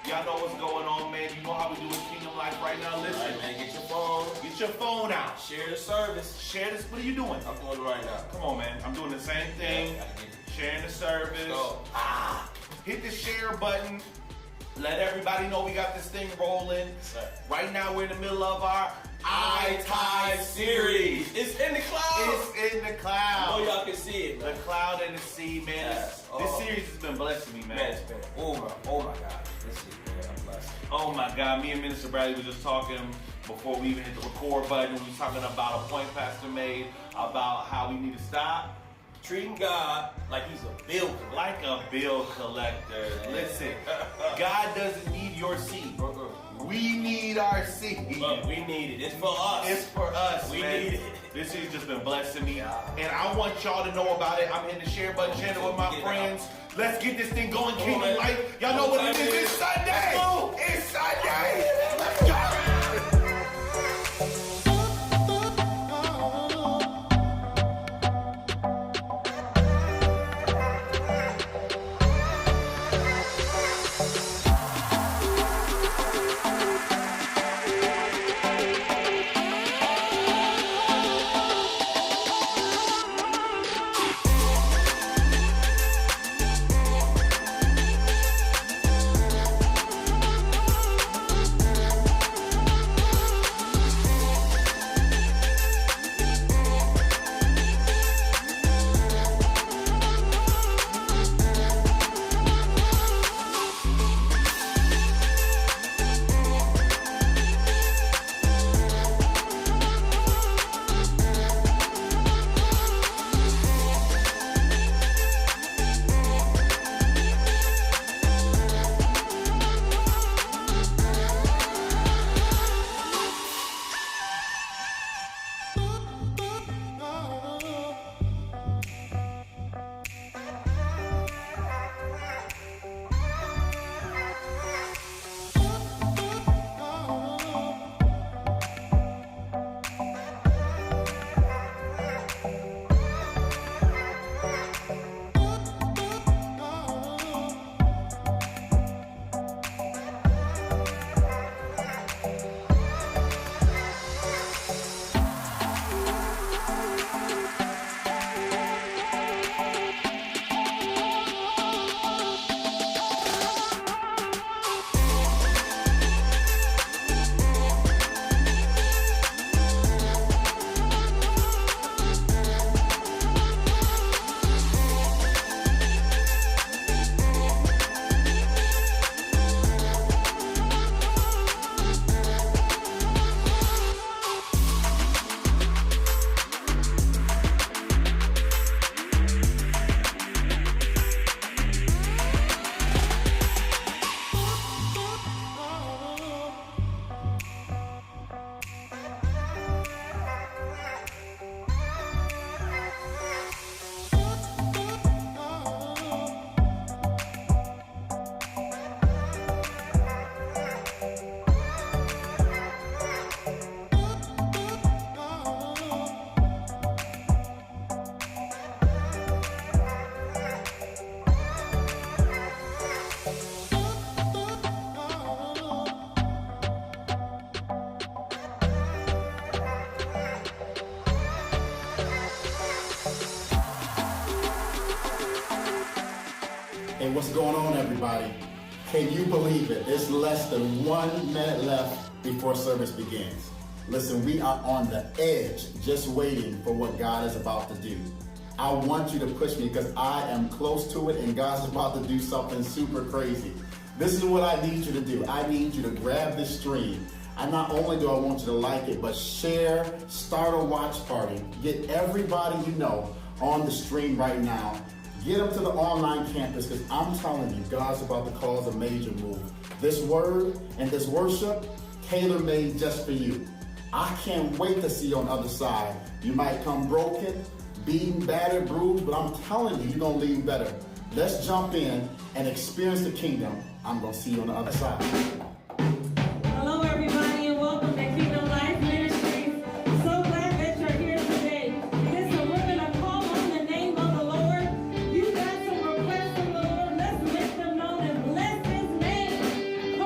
Y'all know what's going on, man. You know how we do with Kingdom Life right now. Listen, all right, man, get your phone. Get your phone out. Share the service. Share this. What are you doing? I'm doing it right now. Come on, man. I'm doing the same thing. Sharing the service. Hit the share button. Let everybody know we got this thing rolling. Right now we're in the middle of our iTithe series. It's in the cloud. It's in the cloud. I know y'all can see it, man. The cloud and the sea, man. This series has been blessing me, man. Oh my God. This is, man, I'm blessed. Oh my God. Me and Minister Bradley were just talking before we even hit the record button. We were talking about a point Pastor made about how we need to stop treating God like he's a bill collector. Like a bill collector. Listen, God doesn't need your seed. We need our seed. Look, we need it. It's for us. It's for us. We man. need it. This has just been blessing me. And I want y'all to know about it. I'm hitting the share button, sharing it with my friends. Let's get this thing going, Kingdom Life. Y'all know what it is. It's Sunday. It's Sunday. Let's go. Hey, what's going on, everybody? Can you believe it? It's less than 1 minute left before service begins. Listen, we are on the edge, just waiting for what God is about to do. I want you to push me because I am close to it and God's about to do something super crazy. This is what I need you to do. I need you to grab this stream. And not only do I want you to like it, but share, start a watch party. Get everybody you know on the stream right now. Get them to the online campus because I'm telling you, God's about to cause a major move. This word and this worship, tailor-made just for you. I can't wait to see you on the other side. You might come broken, beaten, battered, bruised, but I'm telling you, you're going to leave better. Let's jump in and experience the kingdom. I'm going to see you on the other side. Hello, everybody, and welcome to Kingdom Life Ministries. So glad that you're here today. Listen, we're going to call on the name of the Lord. You got some requests from the Lord. Let's make them known and bless his name.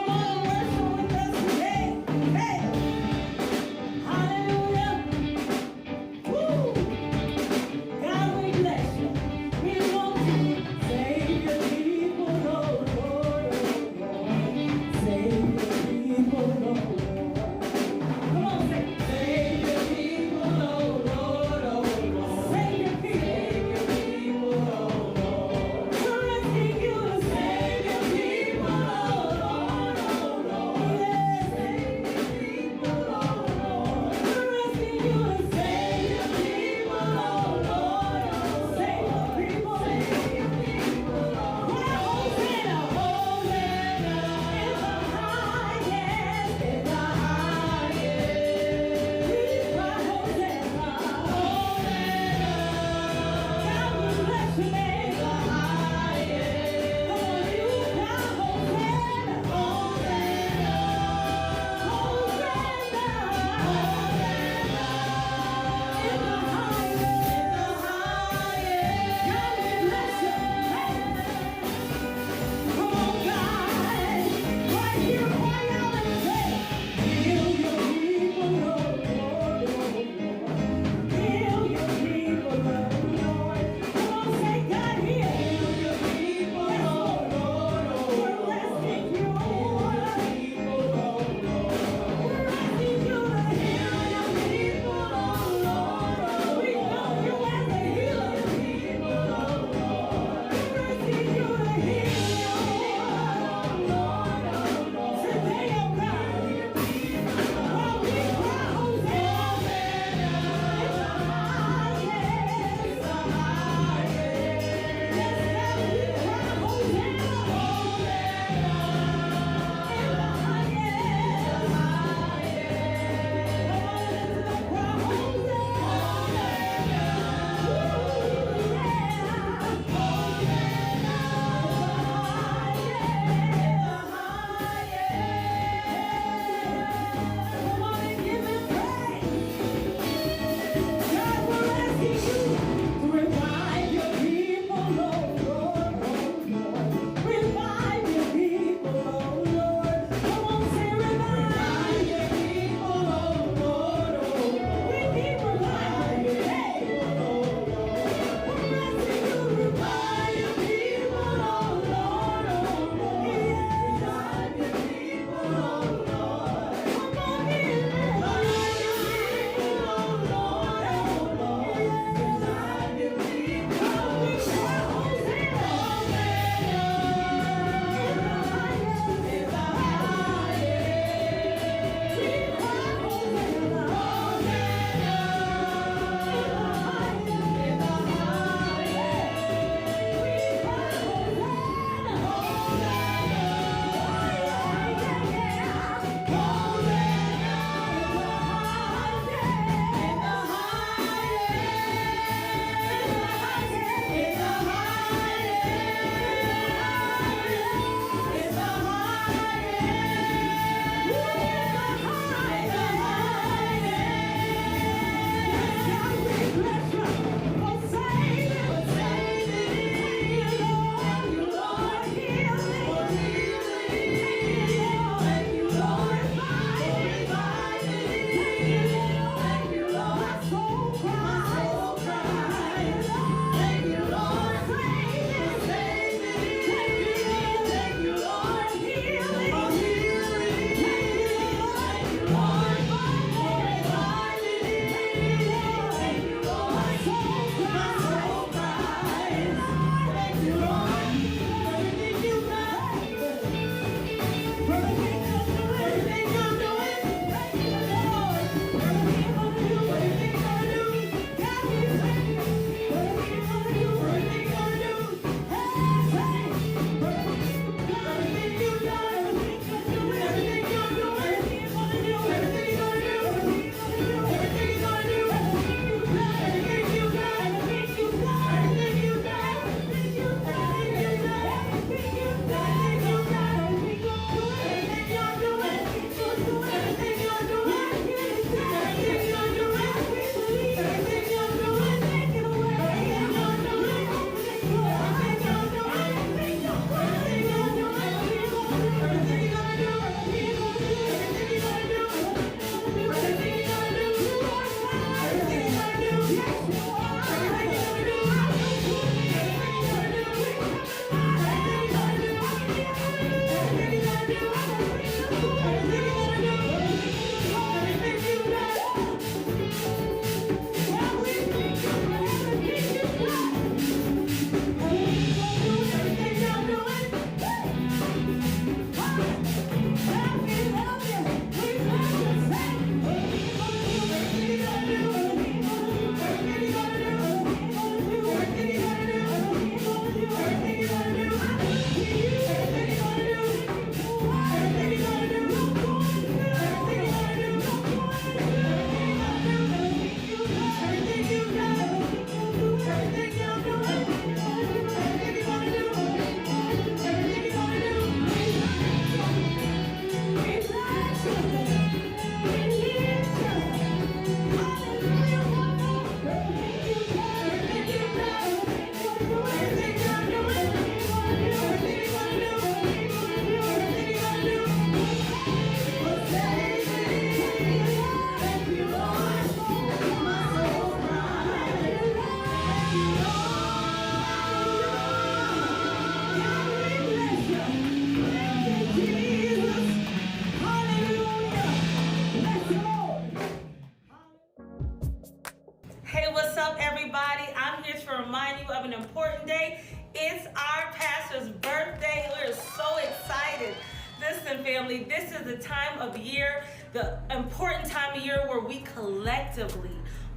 family, this is the time of year, the important time of year where we collectively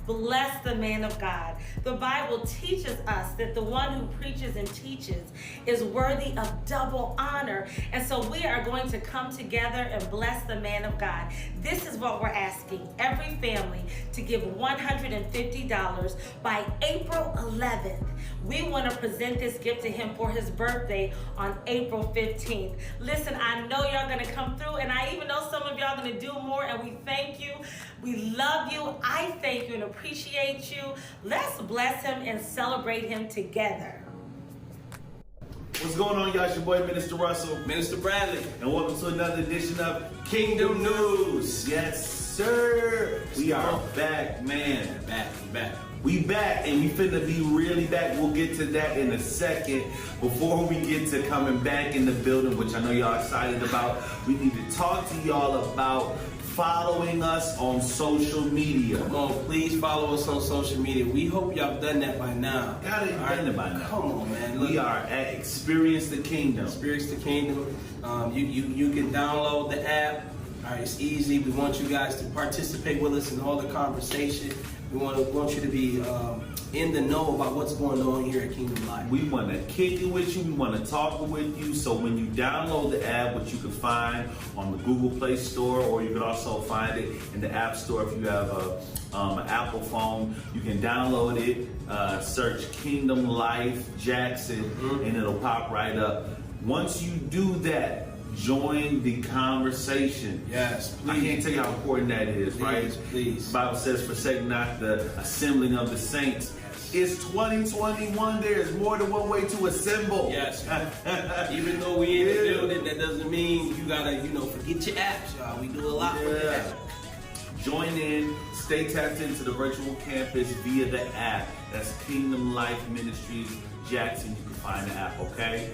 bless the man of God. The Bible teaches us that the one who preaches and teaches is worthy of double honor. And so we are going to come together and bless the man of God. This is what we're asking every family to give $150 by April 11th. We want to present this gift to him for his birthday on April 15th. Listen, I know y'all going to come through, and I even know some of y'all going to do more, and we thank you. We love you. I thank you and appreciate you. Let's bless him and celebrate him together. What's going on, y'all? It's your boy, Minister Russell. Minister Bradley. And welcome to another edition of Kingdom News. Yes, sir. We are back, man. We back, and we finna be really back. We'll get to that in a second. Before we get to coming back in the building, which I know y'all excited about, we need to talk to y'all about following us on social media. Come on, please follow us on social media. We hope y'all done that by now. Got it done it by now. Come on, man. Look, we are at Experience the Kingdom. Experience the Kingdom. You can download the app. All right, it's easy. We want you guys to participate with us in all the conversation. We want you to be in the know about what's going on here at Kingdom Life. We want to kick it with you. We want to talk with you. So when you download the app, which you can find on the Google Play Store, or you can also find it in the App Store if you have an Apple phone, you can download it, search Kingdom Life Jackson, and it'll pop right up. Once you do that, join the conversation. Yes, please. I can't tell you how important that is, right? Please. The Bible says, forsake not the assembling of the saints. It's 2021. There's more than one way to assemble. Yes. Even though we in the building, that doesn't mean you gotta, forget your apps, y'all. We do a lot with that. Join in. Stay tapped into the virtual campus via the app. That's Kingdom Life Ministries-Jackson. You can find the app, okay?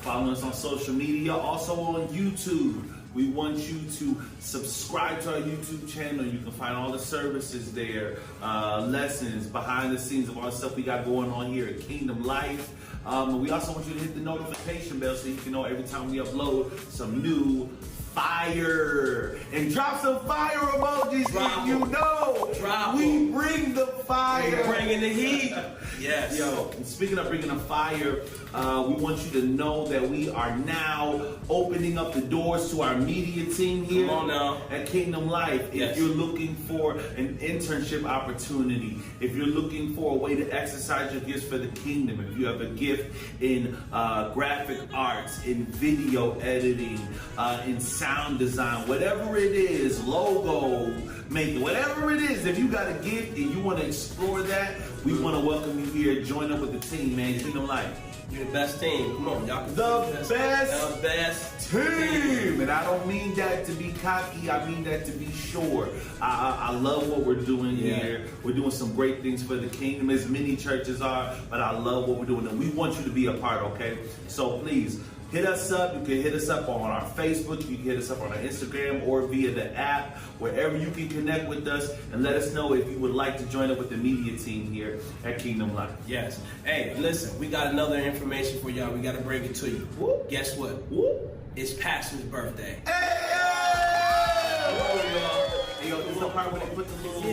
Follow us on social media, also on YouTube. We want you to subscribe to our YouTube channel. You can find all the services there, lessons, behind the scenes of all the stuff we got going on here at Kingdom Life. We also want you to hit the notification bell so you can know every time we upload some new fire. And drop some fire emojis if you know. We bring the fire. We're bringing the heat. Yes. Yo, and speaking of bringing the fire, we want you to know that we are now opening up the doors to our media team here at Kingdom Life. Yes. If you're looking for an internship opportunity, if you're looking for a way to exercise your gifts for the kingdom, if you have a gift in graphic arts, in video editing, in sound design, whatever it is, logo making, whatever it is, if you got a gift and you want to explore that, we want to welcome you here. Join up with the team, man. Kingdom Life. You're the best team. Come on, y'all. The best team. And I don't mean that to be cocky. I mean that to be sure. I love what we're doing here. We're doing some great things for the kingdom, as many churches are, but I love what we're doing, and we want you to be a part, okay? So please, hit us up. You can hit us up on our Facebook. You can hit us up on our Instagram or via the app, wherever you can connect with us, and let us know if you would like to join up with the media team here at Kingdom Life. Yes. Hey, listen, we got another information for y'all. We got to bring it to you. Whoop. Guess what? Whoop. It's Pastor's birthday. Hey! Yo, this is the part where they put the little...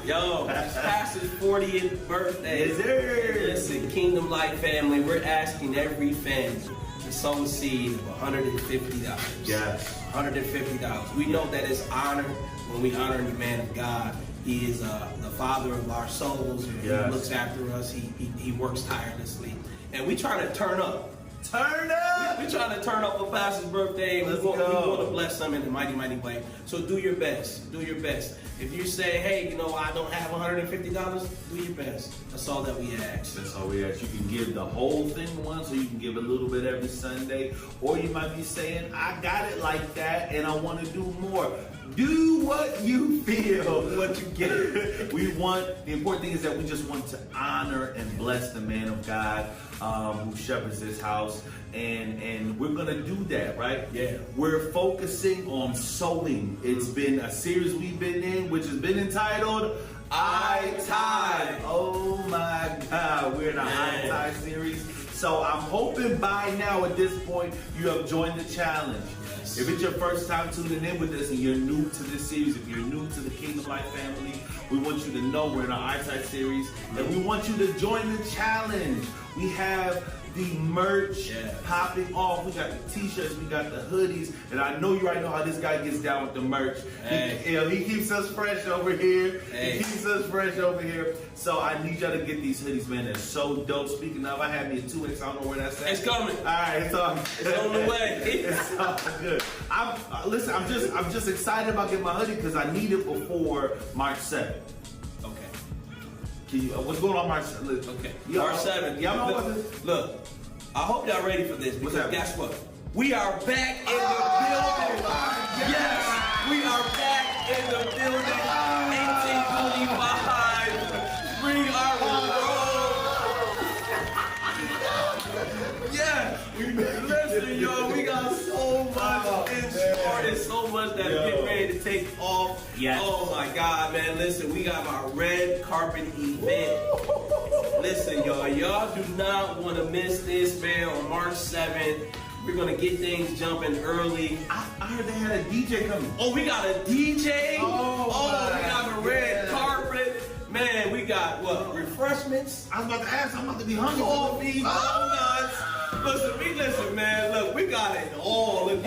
Yo, it's Pastor's 40th birthday. Is there? Listen, Kingdom Life family, we're asking every family to sow a seed of $150. Yes. $150. We know that it's honor when we honor the man of God. He is the father of our souls. He looks after us. He works tirelessly. And we trying to turn up. Turn up! We're trying to turn up for Pastor's birthday. We want to bless them in a mighty, mighty way. So do your best. Do your best. If you say, hey, I don't have $150, do your best. That's all that we ask. That's all we ask. You can give the whole thing once, or you can give a little bit every Sunday. Or you might be saying, I got it like that, and I want to do more. Do what you feel, what you get. The important thing is that we just want to honor and bless the man of God who shepherds this house. And we're going to do that, right? Yeah. We're focusing on sowing. It's been a series we've been in, which has been entitled iTithe. Oh my God, we're in a iTithe series. So I'm hoping by now at this point you have joined the challenge. Yes. If it's your first time tuning in with us and you're new to this series, if you're new to the Kingdom Life family, we want you to know we're in our iTithe series and we want you to join the challenge. We have the merch popping off. We got the t-shirts, we got the hoodies, and I know you already know how this guy gets down with the merch. Hey. He keeps us fresh over here. Hey. He keeps us fresh over here. So I need y'all to get these hoodies, man. They're so dope. Speaking of, I have me a 2X. I don't know where that's at. It's coming. All right, it's on the way. It's all good. Listen, I'm just excited about getting my hoodie because I need it before March 7th. What's going on March 7th? Okay. March March 7th. Y'all know what this? Look, I hope y'all ready for this because guess what? We are back in the building. Yes, we are back in the building. 1825. Bring our road. Yes. Listen, y'all, we got so much in store and so much that's getting ready to take off. Yes. Oh my God, man. Listen, we got our red carpet event. Listen, y'all do not want to miss this, man. On March 7th, we're gonna get things jumping early. I heard they had a DJ coming. Oh, we got a DJ. Oh we got a red carpet. Man, we got what? Refreshments. I was about to ask. I'm about to be hungry. Coffee, donuts. Listen, man. Look, we got it all. Look,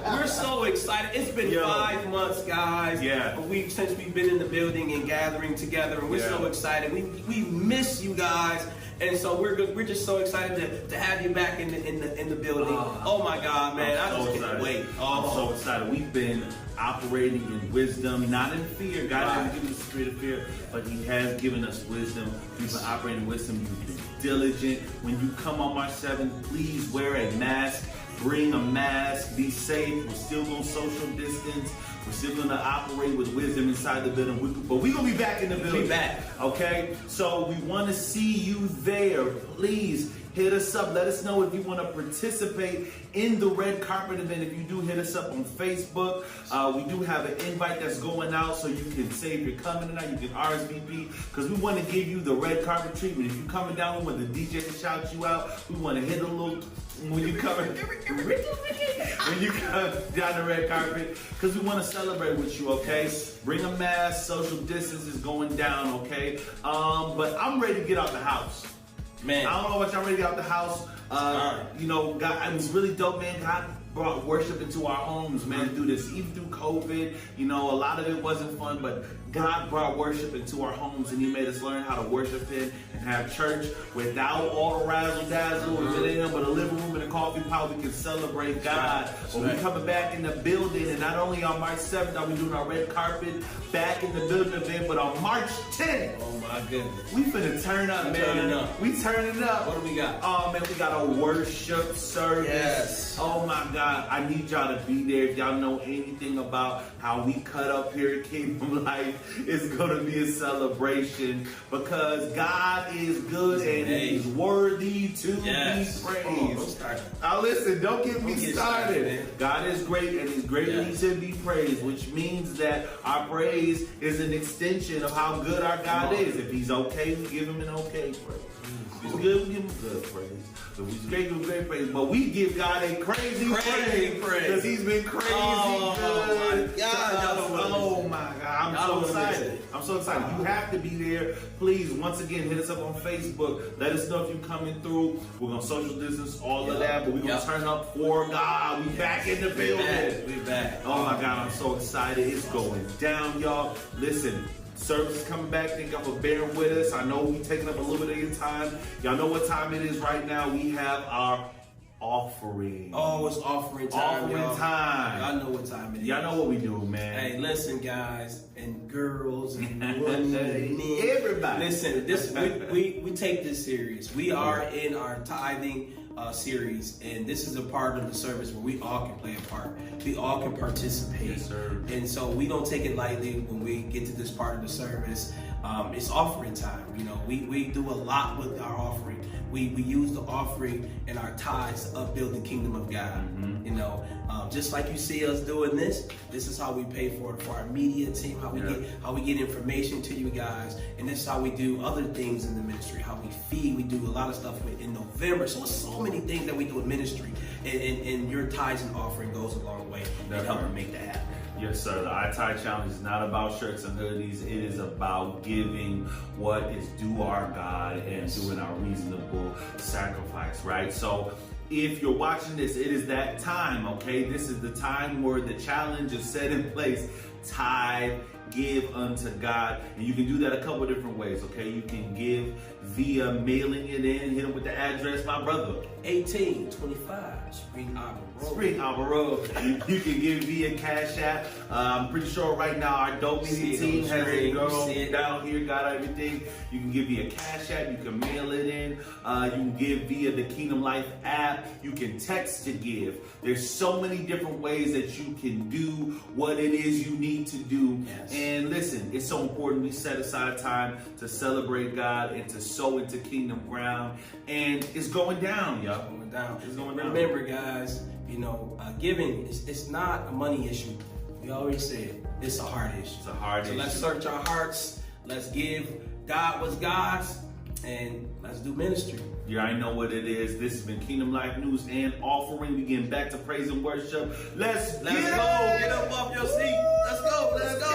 we're so excited. It's been 5 months, guys. Yeah. Since we've been in the building and gathering together, and we're so excited. We miss you guys, and so we're just so excited to have you back in the building. Oh my God, man! I just can't wait. I'm so excited. We've been operating in wisdom, not in fear. God hasn't given us a spirit of fear, but He has given us wisdom. We've been operating in wisdom. You've been diligent. When you come on March 7th, please wear a mask. Bring a mask. Be safe. We're still going to social distance. We're still going to operate with wisdom inside the building. But we're going to be back in the building. Be back. Okay? So we want to see you there. Please hit us up. Let us know if you want to participate in the red carpet event. If you do, hit us up on Facebook. We do have an invite that's going out, so you can say if you're coming or not. You can RSVP because we want to give you the red carpet treatment. If you're coming down with the DJ to shout you out, we want to hit a little when you come down the red carpet because we want to celebrate with you. Okay, bring a mask. Social distance is going down. Okay, but I'm ready to get out the house. Man, I don't know what y'all ready to get out the house. God, it was really dope, man. God brought worship into our homes, man, through this, even through COVID. A lot of it wasn't fun, but God brought worship into our homes, and He made us learn how to worship Him and have church without all the razzle dazzle. If it ain't but a living room and a coffee pot, we can celebrate God. But we coming back in the building, and not only on March 7th are we doing our red carpet back in the building event, but on March 10th. Oh my goodness. We finna turn up, man. We turning up. What do we got? Oh man, we got a worship service. Yes. Oh my God, I need y'all to be there. If y'all know anything about how we cut up here at Kingdom Life, it's gonna be a celebration because God is good and He's worthy to be praised. Now listen, don't get me started. God is great and He's greatly to be praised, which means that our praise is an extension of how good our God is. If He's okay, we give Him an okay praise. If He's good, we give Him good praise. If He's great, we give Him great praise. But we give God a crazy praise because He's been crazy good. Oh my God, I'm so excited. I'm so excited. You have to be there. Please, once again, hit us up on Facebook. Let us know if you're coming through. We're going to social distance, all of that, but we're going to turn up for God. We back in the building. We back. Oh my God, I'm so excited. It's going down, y'all. Listen. Service is coming back. Thank y'all for bearing with us. I know we taking up a little bit of your time. Y'all know what time it is right now. We have our offering. Oh, it's offering time. Offering time. Y'all know what time it is. Y'all know what we do, man. Hey, listen, guys and girls and women and men. Everybody. Listen, we take this serious. We are in our tithing series, and this is a part of the service where we all can play a part. We all can participate. Yes, sir. And so we don't take it lightly when we get to this part of the service. It's offering time. We do a lot with our offering. We use the offering and our tithes to upbuild the kingdom of God. Just just like you see us doing this is how we pay for it, for our media team, how we get information to you guys, and this is how we do other things in the ministry, how we feed. We do a lot of stuff in November. So there's so many things that we do in ministry, and your tithes and offering goes a long way in helping make that happen. Yes, sir. The iTithe Challenge is not about shirts and hoodies. It is about giving what is due our God and doing our reasonable sacrifice, right? So if you're watching this, it is that time, okay? This is the time where the challenge is set in place. Tithe, give unto God. And you can do that a couple of different ways, okay? You can give via mailing it in, hit them with the address, my brother. 1825 Spring Arbor Road. Spring Arbor Road. You can give via Cash App. I'm pretty sure right now our dope media team has it down here, got everything. You can give via Cash App. You can mail it in. You can give via the Kingdom Life app. You can text to give. There's so many different ways that you can do what it is you need to do. Yes. And listen, it's so important we set aside time to celebrate God and to sow into kingdom ground. And it's going down, y'all. Going down. It's going down. Remember, guys, giving it's not a money issue. We already said it's a heart issue. It's a heart issue. So let's search our hearts. Let's give God what's God's, and let's do ministry. You already know what it is. This has been Kingdom Life News and Offering. We getting back to praise and worship. Let's go. Get up off your seat. Let's go. Let's go.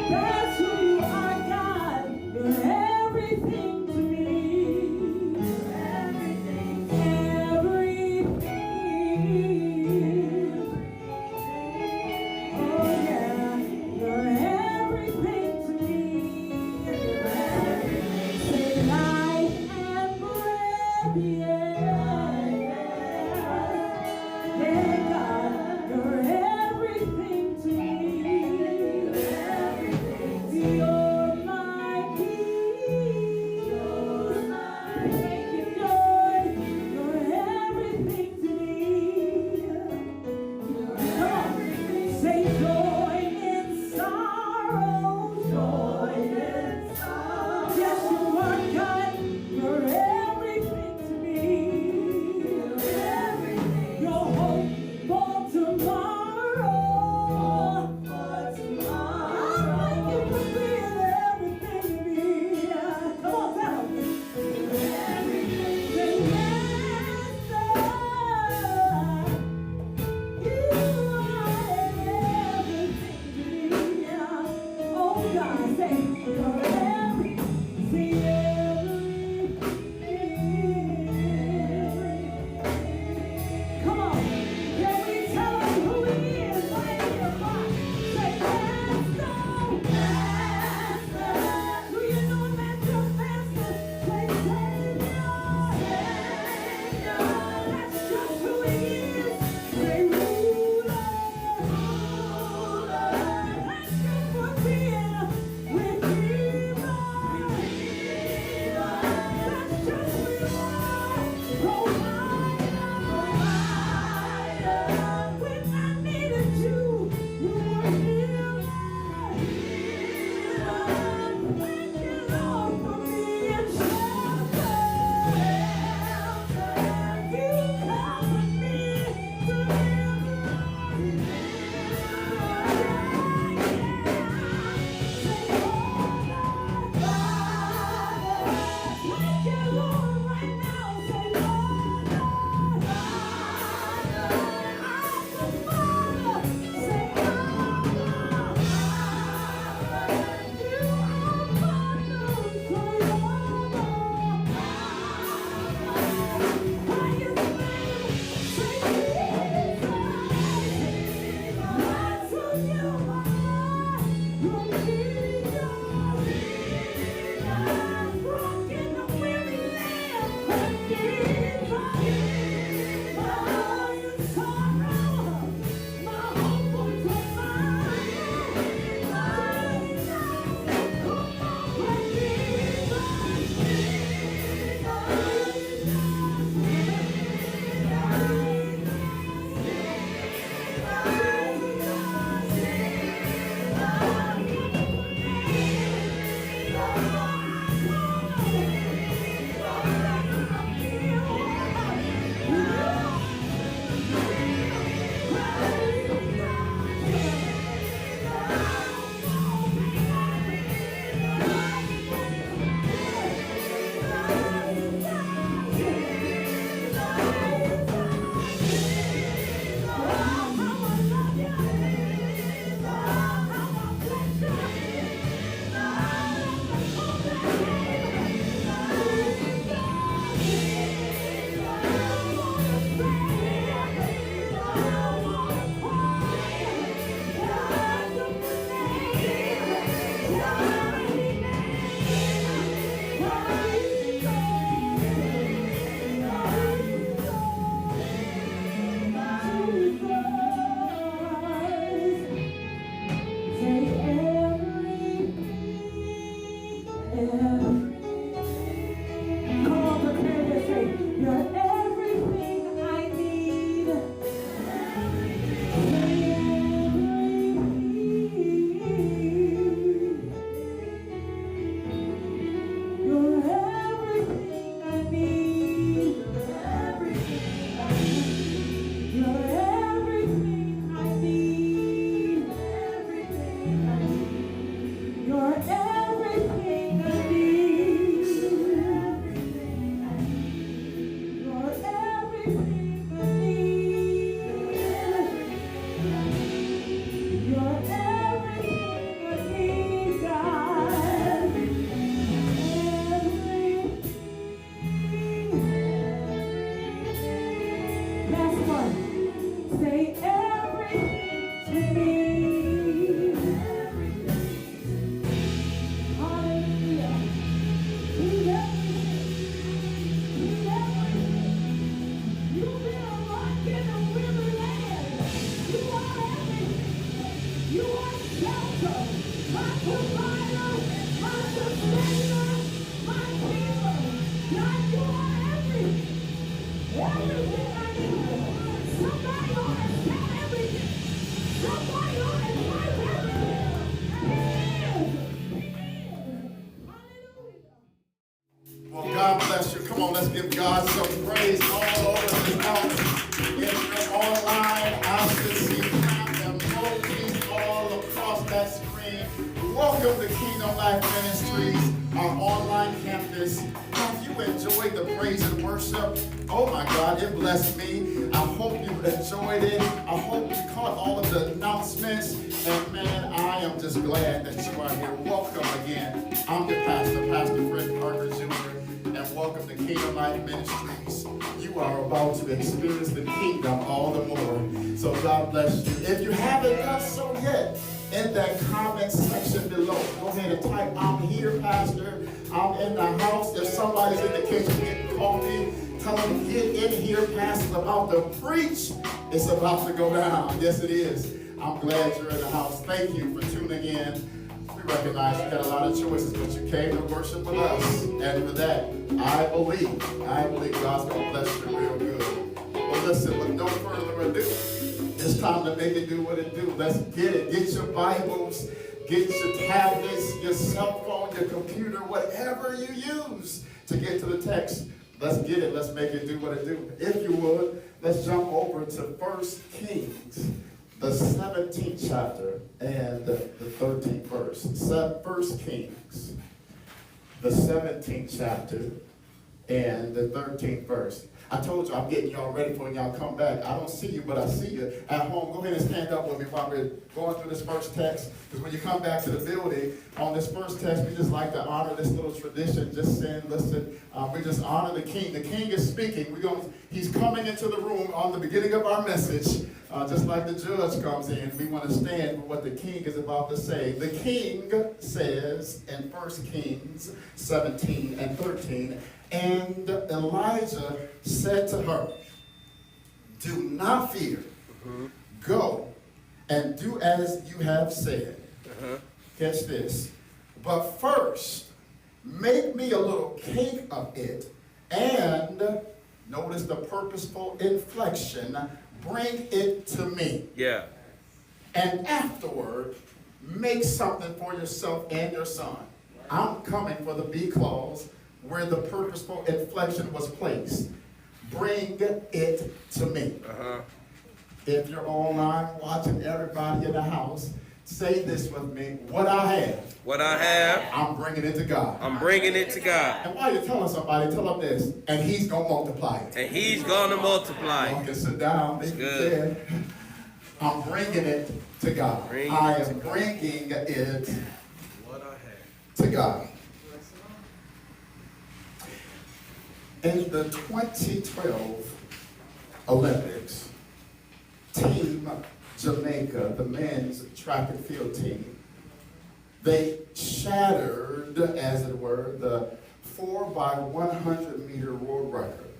Yeah. Well, God bless you. Come on, let's give God some praise all over this house. If you're online, I should see emojis all across that screen. Welcome to Kingdom Life Ministries, our online campus. Have you enjoyed the praise and worship? Oh my God, it blessed me. I hope you enjoyed it. I hope you caught all of the announcements. And man, I am just glad that you are here. Welcome again. I'm your pastor, Pastor Fred Parker Jr., and welcome to Kingdom Life Ministries. You are about to experience the kingdom all the more. So God bless you. If you haven't done so yet, in that comment section below, go ahead and type, I'm here, Pastor. I'm in the house. If somebody's in the kitchen getting coffee, tell them, get in here, Pastor's about to preach. It's about to go down. Yes, it is. I'm glad you're in the house. Thank you for tuning in. We recognize you had a lot of choices, but you came to worship with us. And for that, I believe God's going to bless you real good. Well, listen, with no further ado, it's time to make it do what it do. Let's get it. Get your Bibles, get your tablets, your cell phone, your computer, whatever you use to get to the text. Let's get it. Let's make it do what it do. If you would, let's jump over to 1 Kings, the 17th chapter and the 13th verse. 1 Kings, the 17th chapter and the 13th verse. I told you I'm getting y'all ready for when y'all come back. I don't see you, but I see you at home. Go ahead and stand up with me while we're going through this first text. Because when you come back to the building, on this first text, we just like to honor this little tradition. Just saying, listen, we just honor the King. The King is speaking. He's coming into the room on the beginning of our message. Just like the judge comes in, we want to stand for what the King is about to say. The King says in 1 Kings 17 and 13, and Elijah said to her, do not fear. Go and do as you have said. Catch this. But first, make me a little cake of it, and notice the purposeful inflection, bring it to me. Yeah. And afterward, make something for yourself and your son. I'm coming for the B clause where the purposeful inflection was placed. Bring it to me. If you're online watching, everybody in the house, say this with me. What I have, I'm bringing it to God. I'm bringing it to God. And while you're telling somebody, tell them this, and he's going to multiply it. And he's going to multiply You it. can sit down. That's good. I'm bringing it to God. I am bringing it to God. In the 2012 Olympics, Team Jamaica, the men's track and field team, they shattered, as it were, the 4x100 meter world record.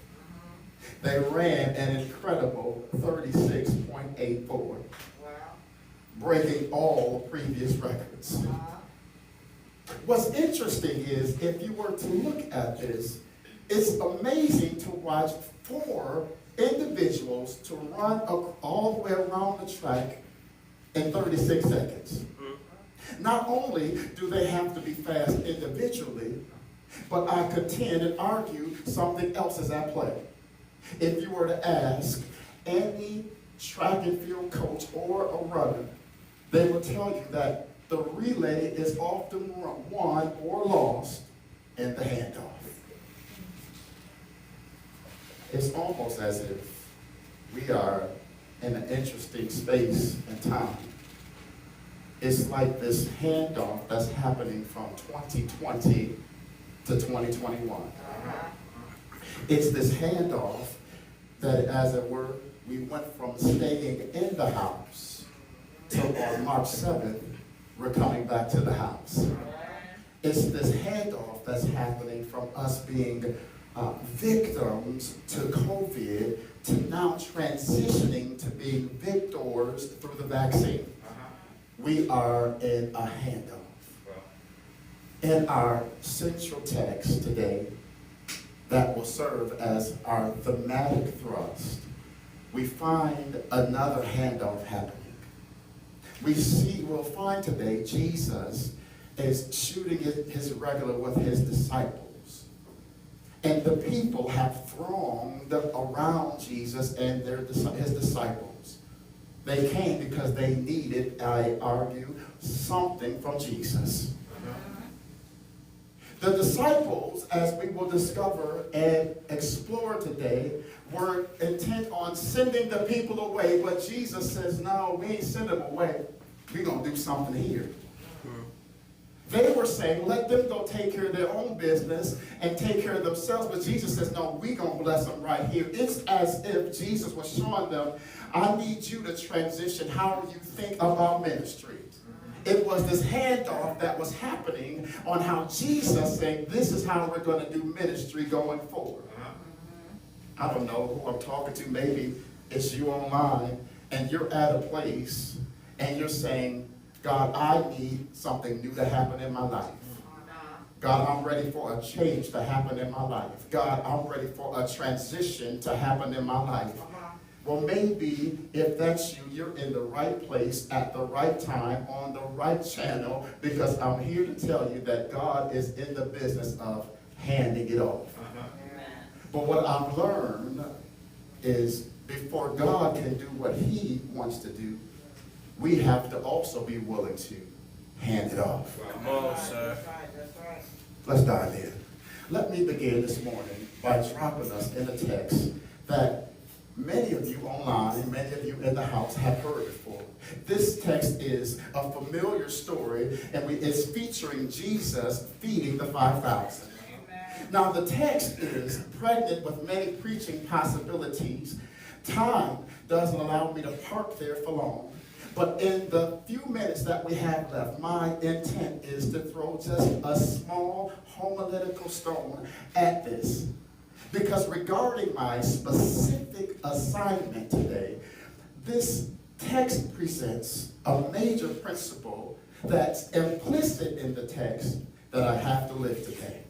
They ran an incredible 36.84, breaking all previous records. What's interesting is, if you were to look at this, it's amazing to watch 4 individuals to run all the way around the track in 36 seconds. Not only do they have to be fast individually, but I contend and argue something else is at play. If you were to ask any track and field coach or a runner, they will tell you that the relay is often won or lost in the handoff. It's almost as if we are in an interesting space and time. It's like this handoff that's happening from 2020 to 2021. It's this handoff that, as it were, we went from staying in the house till on March 7th, we're coming back to the house. It's this handoff that's happening from us being victims to COVID to now transitioning to being victors through the vaccine. We are in a handoff. In our central text today, that will serve as our thematic thrust, we find another handoff happening. We'll find today Jesus is shooting his regular with his disciples. And the people have thronged around Jesus and his disciples. They came because they needed, I argue, something from Jesus. The disciples, as we will discover and explore today, were intent on sending the people away, but Jesus says, no, we ain't send them away. We're going to do something here. They were saying, let them go take care of their own business and take care of themselves. But Jesus says, no, we're going to bless them right here. It's as if Jesus was showing them, I need you to transition how you think about ministry. It was this handoff that was happening on how Jesus said, this is how we're going to do ministry going forward. I don't know who I'm talking to. Maybe it's you online, and you're at a place, and you're saying, God, I need something new to happen in my life. God, I'm ready for a change to happen in my life. God, I'm ready for a transition to happen in my life. Well, maybe if that's you, you're in the right place at the right time on the right channel, because I'm here to tell you that God is in the business of handing it off. But what I've learned is before God can do what he wants to do, we have to also be willing to hand it off. Come on, sir. Let's dive in. Let me begin this morning by dropping us in a text that many of you online, many of you in the house have heard before. This text is a familiar story, and it's featuring Jesus feeding the 5,000. Now, the text is pregnant with many preaching possibilities. Time doesn't allow me to park there for long. But in the few minutes that we have left, my intent is to throw just a small homiletical stone at this. Because regarding my specific assignment today, this text presents a major principle that's implicit in the text that I have to live today.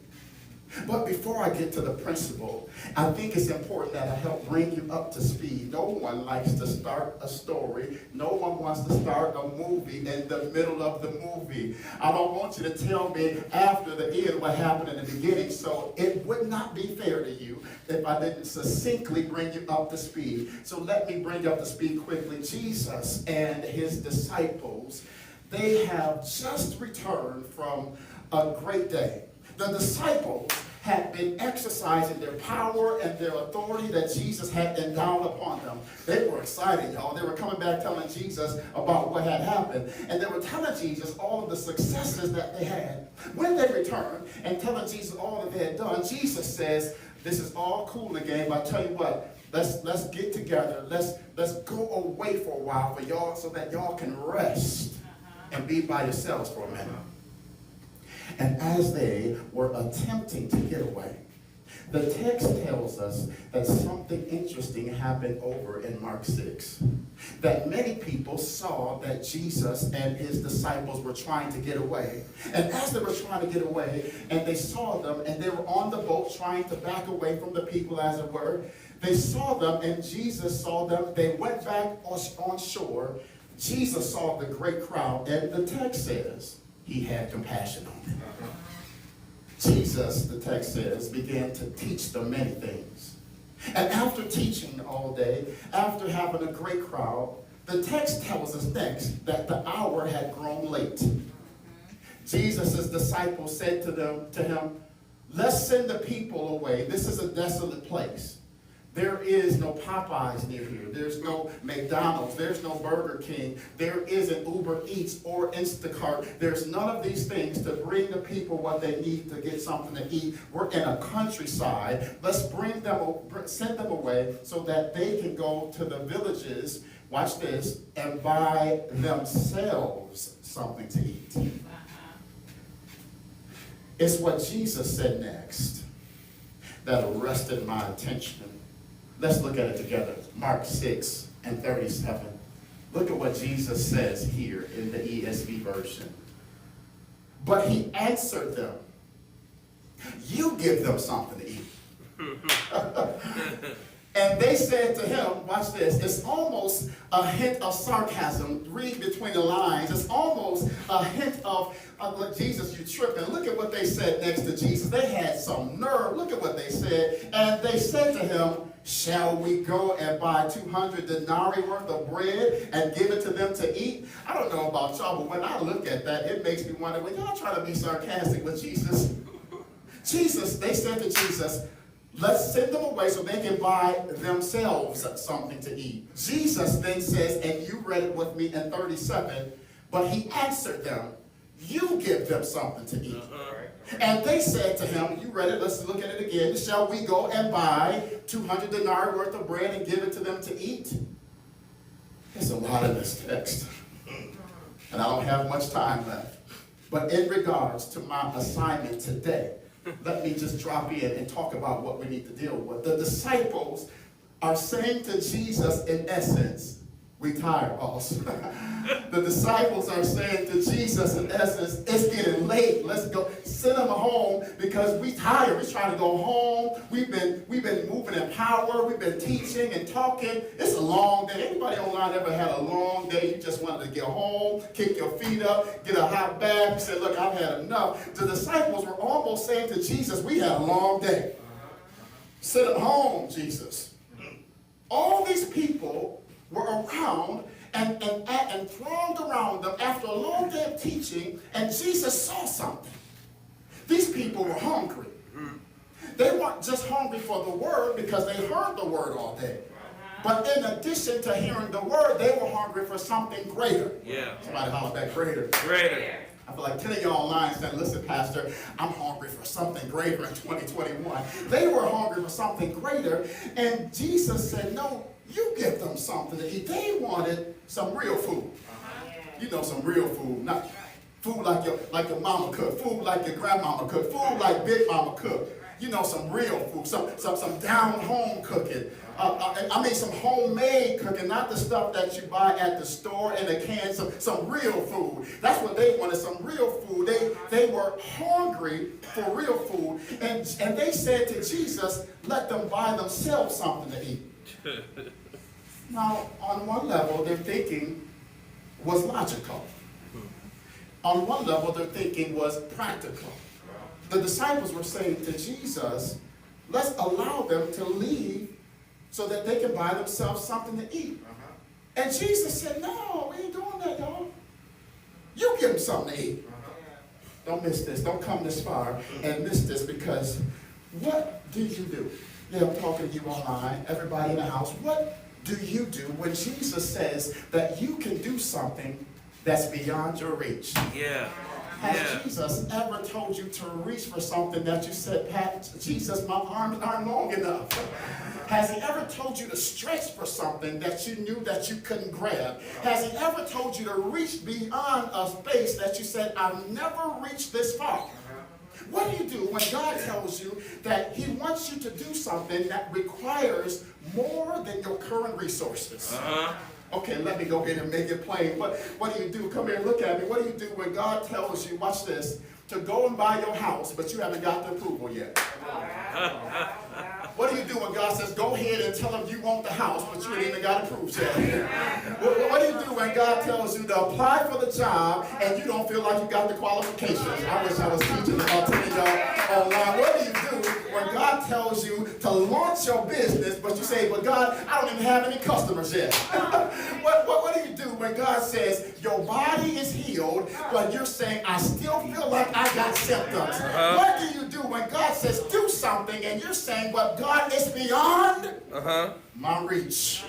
But before I get to the principle, I think it's important that I help bring you up to speed. No one likes to start a story. No one wants to start a movie in the middle of the movie. I don't want you to tell me after the end what happened in the beginning. So it would not be fair to you if I didn't succinctly bring you up to speed. So let me bring you up to speed quickly. Jesus and his disciples, they have just returned from a great day. The disciples had been exercising their power and their authority that Jesus had endowed upon them. They were excited, y'all. They were coming back telling Jesus about what had happened. And they were telling Jesus all of the successes that they had. When they returned and telling Jesus all that they had done, Jesus says, this is all cool again, but I tell you what, let's get together. Let's go away for a while for y'all so that y'all can rest and be by yourselves for a minute. And as they were attempting to get away, the text tells us that something interesting happened over in Mark 6. That many people saw that Jesus and his disciples were trying to get away. And as they were trying to get away, and they saw them, and they were on the boat trying to back away from the people, as it were, they saw them, and Jesus saw them. They went back on shore. Jesus saw the great crowd, and the text says, he had compassion on them. Jesus, the text says, began to teach them many things. And after teaching all day, after having a great crowd, the text tells us next that the hour had grown late. Jesus' disciples said to him, let's send the people away. This is a desolate place. There is no Popeyes near here. There's no McDonald's. There's no Burger King. There isn't Uber Eats or Instacart. There's none of these things to bring the people what they need to get something to eat. We're in a countryside. Let's send them away so that they can go to the villages, watch this, and buy themselves something to eat. It's what Jesus said next that arrested my attention. Let's look at it together. Mark 6 and 37. Look at what Jesus says here in the ESV version. But he answered them, you give them something to eat. And they said to him, watch this, it's almost a hint of sarcasm. Read between the lines. It's almost a hint of look, Jesus, you tripping. Look at what they said next to Jesus. They had some nerve. Look at what they said. And they said to him, shall we go and buy 200 denarii worth of bread and give it to them to eat? I don't know about y'all, but when I look at that, it makes me wonder, when y'all trying to be sarcastic with Jesus, they said to Jesus, let's send them away so they can buy themselves something to eat. Jesus then says, and you read it with me in 37, but he answered them, you give them something to eat. And they said to him, you read it, let's look at it again, shall we go and buy 200 denarii worth of bread and give it to them to eat? There's a lot in this text, and I don't have much time left. But in regards to my assignment today, let me just drop in and talk about what we need to deal with. The disciples are saying to Jesus, in essence, we tired, boss. The disciples are saying to Jesus, in essence, it's getting late. Let's go. Send them home because we tired. We're trying to go home. We've been moving in power. We've been teaching and talking. It's a long day. Anybody online ever had a long day? You just wanted to get home, kick your feet up, get a hot bath. You said, look, I've had enough. The disciples were almost saying to Jesus, we had a long day. Send them home, Jesus. All these people were around and thronged around them after a long day of teaching, and Jesus saw something. These people were hungry. They weren't just hungry for the word because they heard the word all day. But in addition to hearing the word, they were hungry for something greater. Yeah. Somebody holler back, greater. Greater. I feel like 10 of y'all online saying, listen, Pastor, I'm hungry for something greater in 2021. They were hungry for something greater, and Jesus said, no, you give them something to eat. They wanted some real food. You know, some real food. Not food like your mama cooked, food like your grandmama cooked, food like Big Mama cooked. You know, some real food, some down-home cooking. I mean, some homemade cooking, not the stuff that you buy at the store in a can, some real food. That's what they wanted, some real food. They were hungry for real food. And they said to Jesus, let them buy themselves something to eat. Now, on one level, their thinking was logical. On one level, their thinking was practical. The disciples were saying to Jesus, let's allow them to leave so that they can buy themselves something to eat. And Jesus said, no, we ain't doing that, y'all. You give them something to eat. Don't miss this. Don't come this far and miss this, because what do you do? Yeah, I'm talking to you online, everybody in the house. What do you do when Jesus says that you can do something that's beyond your reach? Yeah. Has Jesus ever told you to reach for something that you said, Pat, Jesus, my arms aren't long enough? Has he ever told you to stretch for something that you knew that you couldn't grab? Has he ever told you to reach beyond a space that you said, I've never reached this far? What do you do when God tells you that he wants you to do something that requires more than your current resources? Okay, let me go ahead and make it plain. What do you do? Come here and look at me. What do you do when God tells you, watch this, to go and buy your house, but you haven't got the approval yet? What do you do when God says, go ahead and tell him you want the house, but you ain't even got approved yet? What do you do when God tells you to apply for the job and you don't feel like you got the qualifications? I wish I was teaching about telling y'all online. What do you do when God tells you to launch your business, but you say, but God, I don't even have any customers yet? What do you do when God says your body is healed, but you're saying, I still feel like I got symptoms? What do you do when God says do something and you're saying, but God is beyond my reach?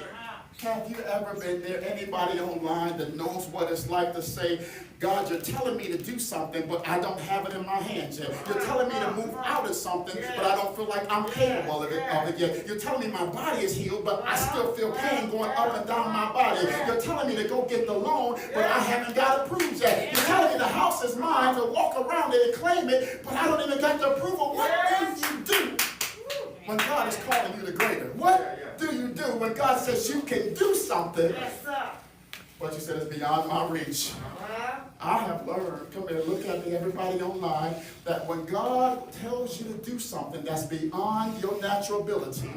Have you ever been there? Anybody online that knows what it's like to say, God, you're telling me to do something, but I don't have it in my hands yet. You're telling me to move out of something, but I don't feel like I'm capable of it yet. You're telling me my body is healed, but I still feel pain going up and down my body. You're telling me to go get the loan, but I haven't got approved yet. You're telling me the house is mine to walk around it and claim it, but I don't even got the approval. What do you do when God is calling you to greater? What do you do when God says you can do something, but you said it's beyond my reach? I have learned, come here, look at me, everybody online, that when God tells you to do something that's beyond your natural ability,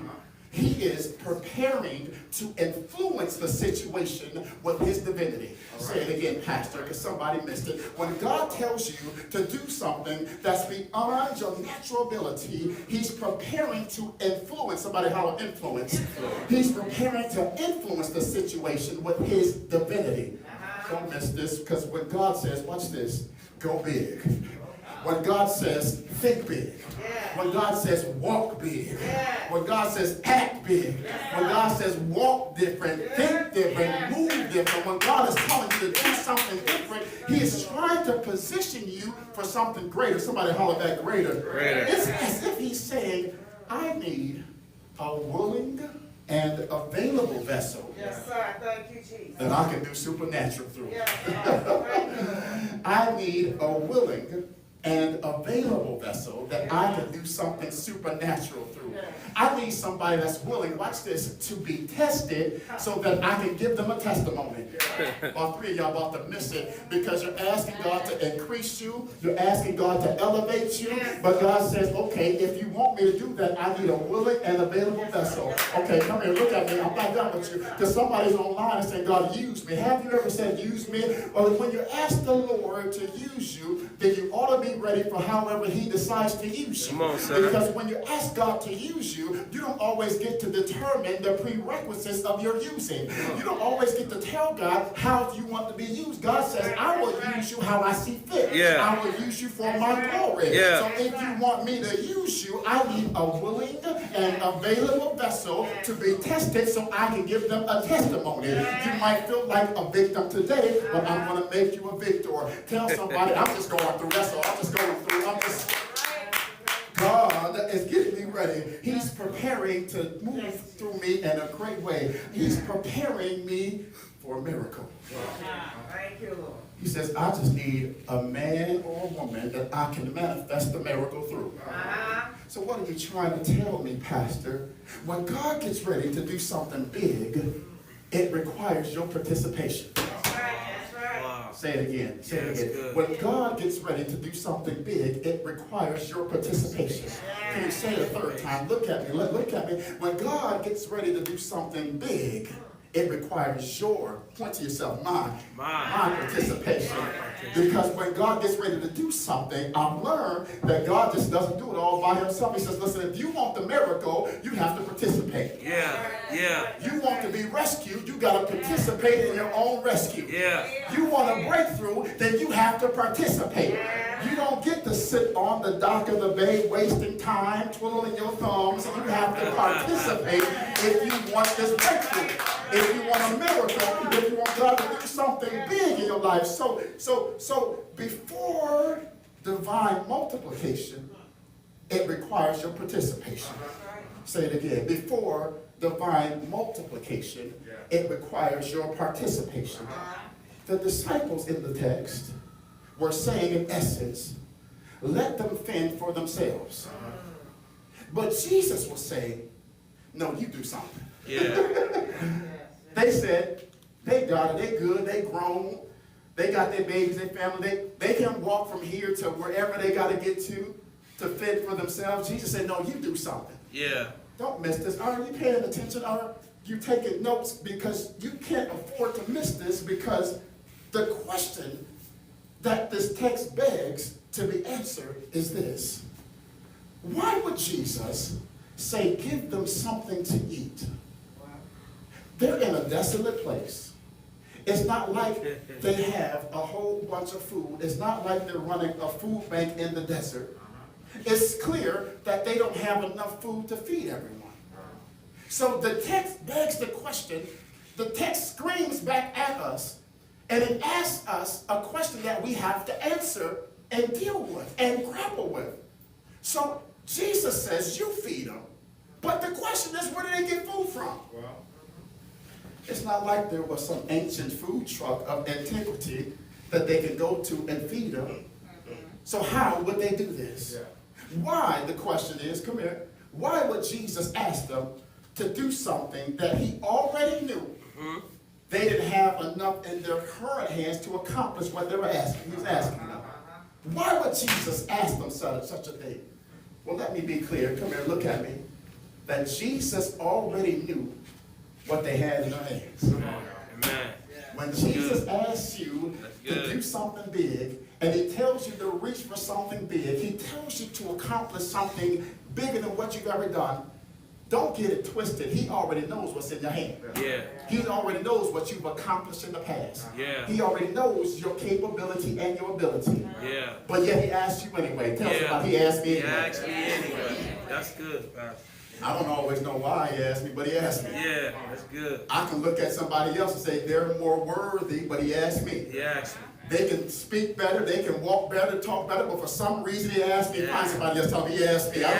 He is preparing to influence the situation with His divinity. Right. Say it again, Pastor, because somebody missed it. When God tells you to do something that's beyond your natural ability, He's preparing to influence. Somebody holler influence. He's preparing to influence the situation with His divinity. Don't miss this, because when God says, watch this, go big. When God says, think big. When God says, walk big. When God says, act big. When God says, walk different, think different, move different. When God is telling you to do something different, He is trying to position you for something greater. Somebody holler that greater. It's as if He's saying, I need a willing and available vessel. Yes, sir. Thank you, Jesus. That I can do supernatural through. Yes, I need a willing and available vessel that I can do something supernatural through. I need somebody that's willing, watch this, to be tested so that I can give them a testimony. All three of y'all about to miss it because you're asking God to increase you, you're asking God to elevate you, but God says, okay, if you want me to do that, I need a willing and available vessel. Okay, come here, look at me, I'm not done with you, because somebody's online and saying, God, use me. Have you ever said, use me? Well, when you ask the Lord to use you, then you ought to be ready for however He decides to use you. Come on, sir. Because when you ask God to use you, you don't always get to determine the prerequisites of your using. You don't always get to tell God how you want to be used. God says, I will use you how I see fit. Yeah. I will use you for my glory. Yeah. So if you want me to use you, I need a willing and available vessel to be tested so I can give them a testimony. You might feel like a victim today, but I'm going to make you a victor. Tell somebody, I'm just going through. That's all. I'm just going through. God is getting me ready. He's preparing to move through me in a great way. He's preparing me for a miracle. Thank you, Lord. He says, I just need a man or a woman that I can manifest the miracle through. So what are you trying to tell me, Pastor? When God gets ready to do something big, it requires your participation. Say it again. Say it again. Good. When God gets ready to do something big, it requires your participation. Can you say it a third time? Look at me. Look at me. When God gets ready to do something big, it requires your, point to yourself, my participation. Because when God gets ready to do something, I've learned that God just doesn't do it all by Himself. He says, listen, if you want the miracle, you have to participate. Yeah. You want to be rescued, you got to participate in your own rescue. Yeah. You want a breakthrough, then you have to participate. You don't get to sit on the dock of the bay wasting time, twiddling your thumbs. You have to participate if you want this breakthrough. If you want a miracle, if you want God to do something big in your life. So before divine multiplication, it requires your participation. Say it again. Before divine multiplication, it requires your participation. The disciples in the text were saying, in essence, let them fend for themselves. But Jesus was saying, no, you do something. They said, they got it, they good, they grown, they got their babies, their family, they can walk from here to wherever they got to get to fend for themselves. Jesus said, no, you do something. Yeah. Don't miss this. Are you paying attention? Are you taking notes? Because you can't afford to miss this, because the question that this text begs to be answered is this. Why would Jesus say, give them something to eat? They're in a desolate place. It's not like they have a whole bunch of food. It's not like they're running a food bank in the desert. It's clear that they don't have enough food to feed everyone. So the text begs the question, the text screams back at us, and it asks us a question that we have to answer and deal with and grapple with. So Jesus says, you feed them. But the question is, where do they get food from? It's not like there was some ancient food truck of antiquity that they could go to and feed them. So how would they do this? Why, the question is, come here, why would Jesus ask them to do something that He already knew They didn't have enough in their current hands to accomplish what they were asking. He was asking them. Why would Jesus ask them such a thing? Well, let me be clear. Come here, look at me. That Jesus already knew what they had in their hands. Amen. When Jesus asks you to do something big, and he tells you to reach for something big, he tells you to accomplish something bigger than what you've ever done, don't get it twisted. He already knows what's in your hand. Yeah. He already knows what you've accomplished in the past. Yeah. He already knows your capability and your ability. Yeah. But yet he asks you anyway. Tell somebody he asked me anyway. He asked me anyway. That's good, Pastor. I don't always know why he asked me, but he asked me. Yeah, that's good. I can look at somebody else and say they're more worthy, but he asked me. He asked me. They can speak better, they can walk better, talk better, but for some reason he asked me. Find somebody else tell me he asked me. I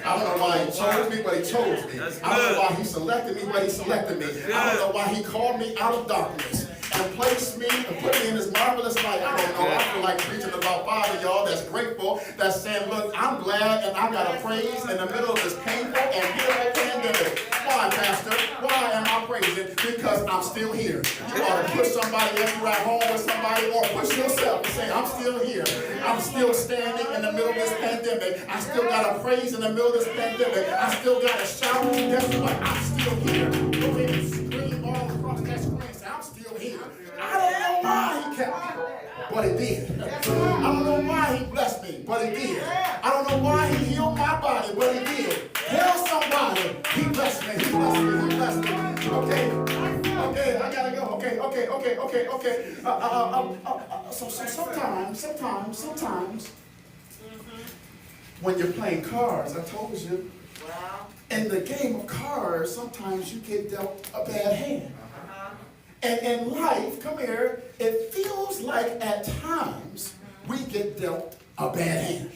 don't know why he chose me, but he chose me. I don't know why he selected me, but he selected me. I don't know why he called me out of darkness and placed me and put me in his marvelous light. I don't know. I feel like preaching about 5 of y'all that's grateful, that's saying, look, I'm glad and I got to praise in the middle of this painful and beautiful pandemic. Why, Pastor? Why am I praising? Because I'm still here. You ought to push somebody else right home with somebody, or push yourself and say, I'm still here. I'm still standing in the middle of this pandemic. I still got to praise in the middle of this pandemic. I still got to shout. Guess what? I'm still here. Go ahead and scream all across that screen. Say, I'm still here. I don't know why he kept me, but he did. I don't know why he blessed me, but he did. I don't know why he healed my body, but he did. Tell somebody, he blessed me, he blessed me, he blessed me. Okay, I gotta go. Okay. So sometimes, when you're playing cards, I told you, in the game of cards, sometimes you get dealt a bad hand. And in life, come here, it feels like at times we get dealt a bad hand.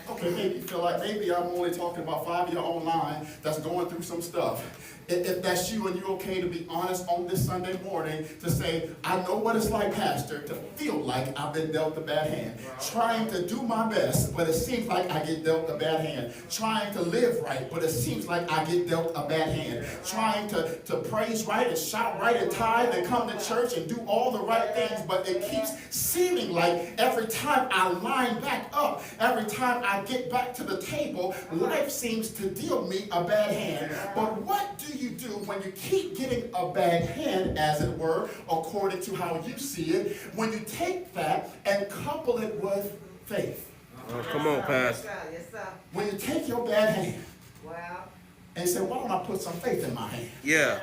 Okay, maybe you feel like maybe I'm only talking about 5 of you online that's going through some stuff. If that's you and you're okay to be honest on this Sunday morning to say, I know what it's like, Pastor, to feel like I've been dealt a bad hand. Trying to do my best, but it seems like I get dealt a bad hand. Trying to live right, but it seems like I get dealt a bad hand. Trying to praise right and shout right and tithe and come to church and do all the right things, but it keeps seeming like every time I line back up, every time I get back to the table, life seems to deal me a bad hand. But what do you do when you keep getting a bad hand, as it were, according to how you see it, when you take that and couple it with faith? Oh, come on, Pastor. Yes, sir. When you take your bad hand Wow. and you say, why don't I put some faith in my hand? Yeah.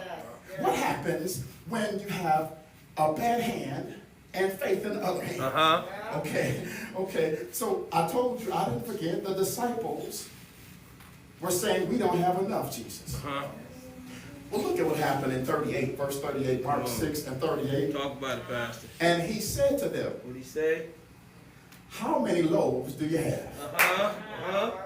What happens when you have a bad hand and faith in the other hand? Okay. So I told you, I didn't forget, the disciples were saying, we don't have enough, Jesus. Well, look at what happened in 38, verse 38, Mark 6 and 38. Talk about it, Pastor. And he said to them, What did he say? how many loaves do you have?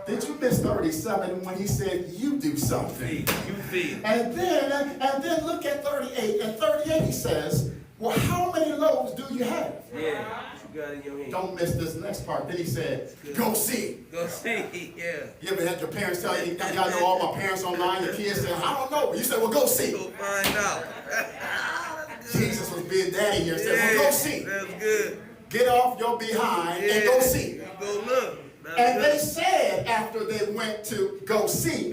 Did you miss 37 when he said, you do something? You feed. And then look at 38. And 38 he says, well, how many loaves do you have? Yeah. What you got in your hand? Don't miss this next part. Then he said, go see. Go see. Yeah. You ever had your parents tell you, y'all know all my parents online, your kids say, I don't know. You said, well, go see. Go find out. Jesus was being daddy here. Said, well, go see. That's good. Get off your behind and go see. Go look. And they said after they went to go see,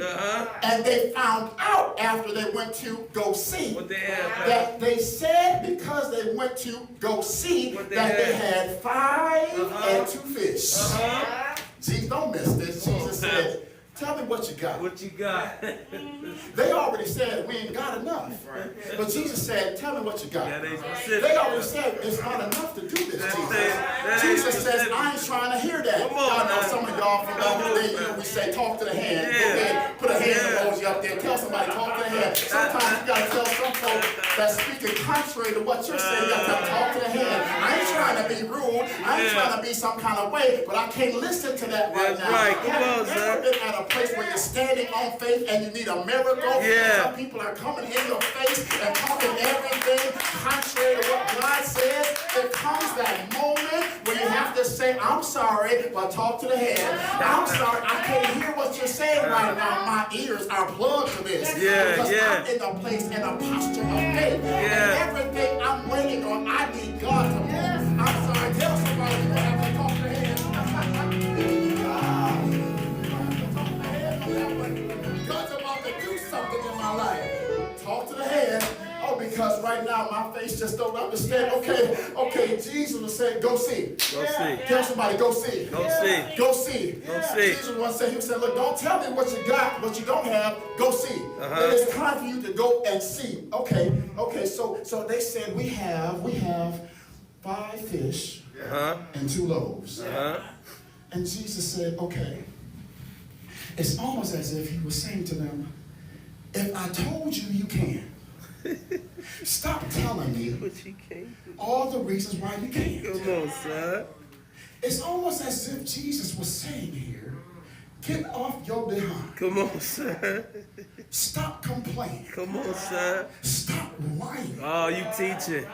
and they found out after they went to go see, What they have, that they said because they went to go see What that they they had. had 5 and 2 fish. Jesus, don't miss this. Jesus said, tell me what you got. What you got? They already said we ain't got enough. But Jesus said, tell me what you got. Yeah, they specific. They already said it's not enough to do this, Jesus. Jesus says, I ain't trying to hear that. Come on, I know man. some of y'all from back in the day, we say, talk to the hand. Go ahead, put a hand emoji up there. Tell somebody, talk to the hand. Sometimes you got to tell some folks that's speaking contrary to what you're saying. You got to tell them, talk to the hand. I ain't trying to be rude. I ain't trying to be some kind of way, but I can't listen to that right That's now. right. Come on, Have you sir. ever been at a place where you're standing on faith and you need a miracle? Yeah. Some people are coming in your face and talking everything contrary to what God says. There comes that moment where you have to say, I'm sorry, but talk to the head. I'm sorry, I can't hear what you're saying right now. My ears are plugged to this. Because I'm in a place and a posture of faith. And everything I'm waiting on, I need God to move. I'm sorry, tell somebody you're going to have to talk to the head. God's about to do something in my life. Talk to the head. Oh, because right now my face just don't understand. Okay, Jesus was saying, go see. Go see. Tell somebody, go see. Go see. Go see. Go see. Jesus was saying, he said, look, don't tell me what you got, what you don't have. Go see. And it's time for you to go and see. Okay. So they said we have 5 fish and 2 loaves. And Jesus said, okay. It's almost as if he was saying to them, if I told you, you can. Stop telling me all the reasons why you can't. Come on, son. It's almost as if Jesus was saying here, get off your behind. Come on, son. Stop complaining. Come on, son. Stop whining. Oh, you teaching.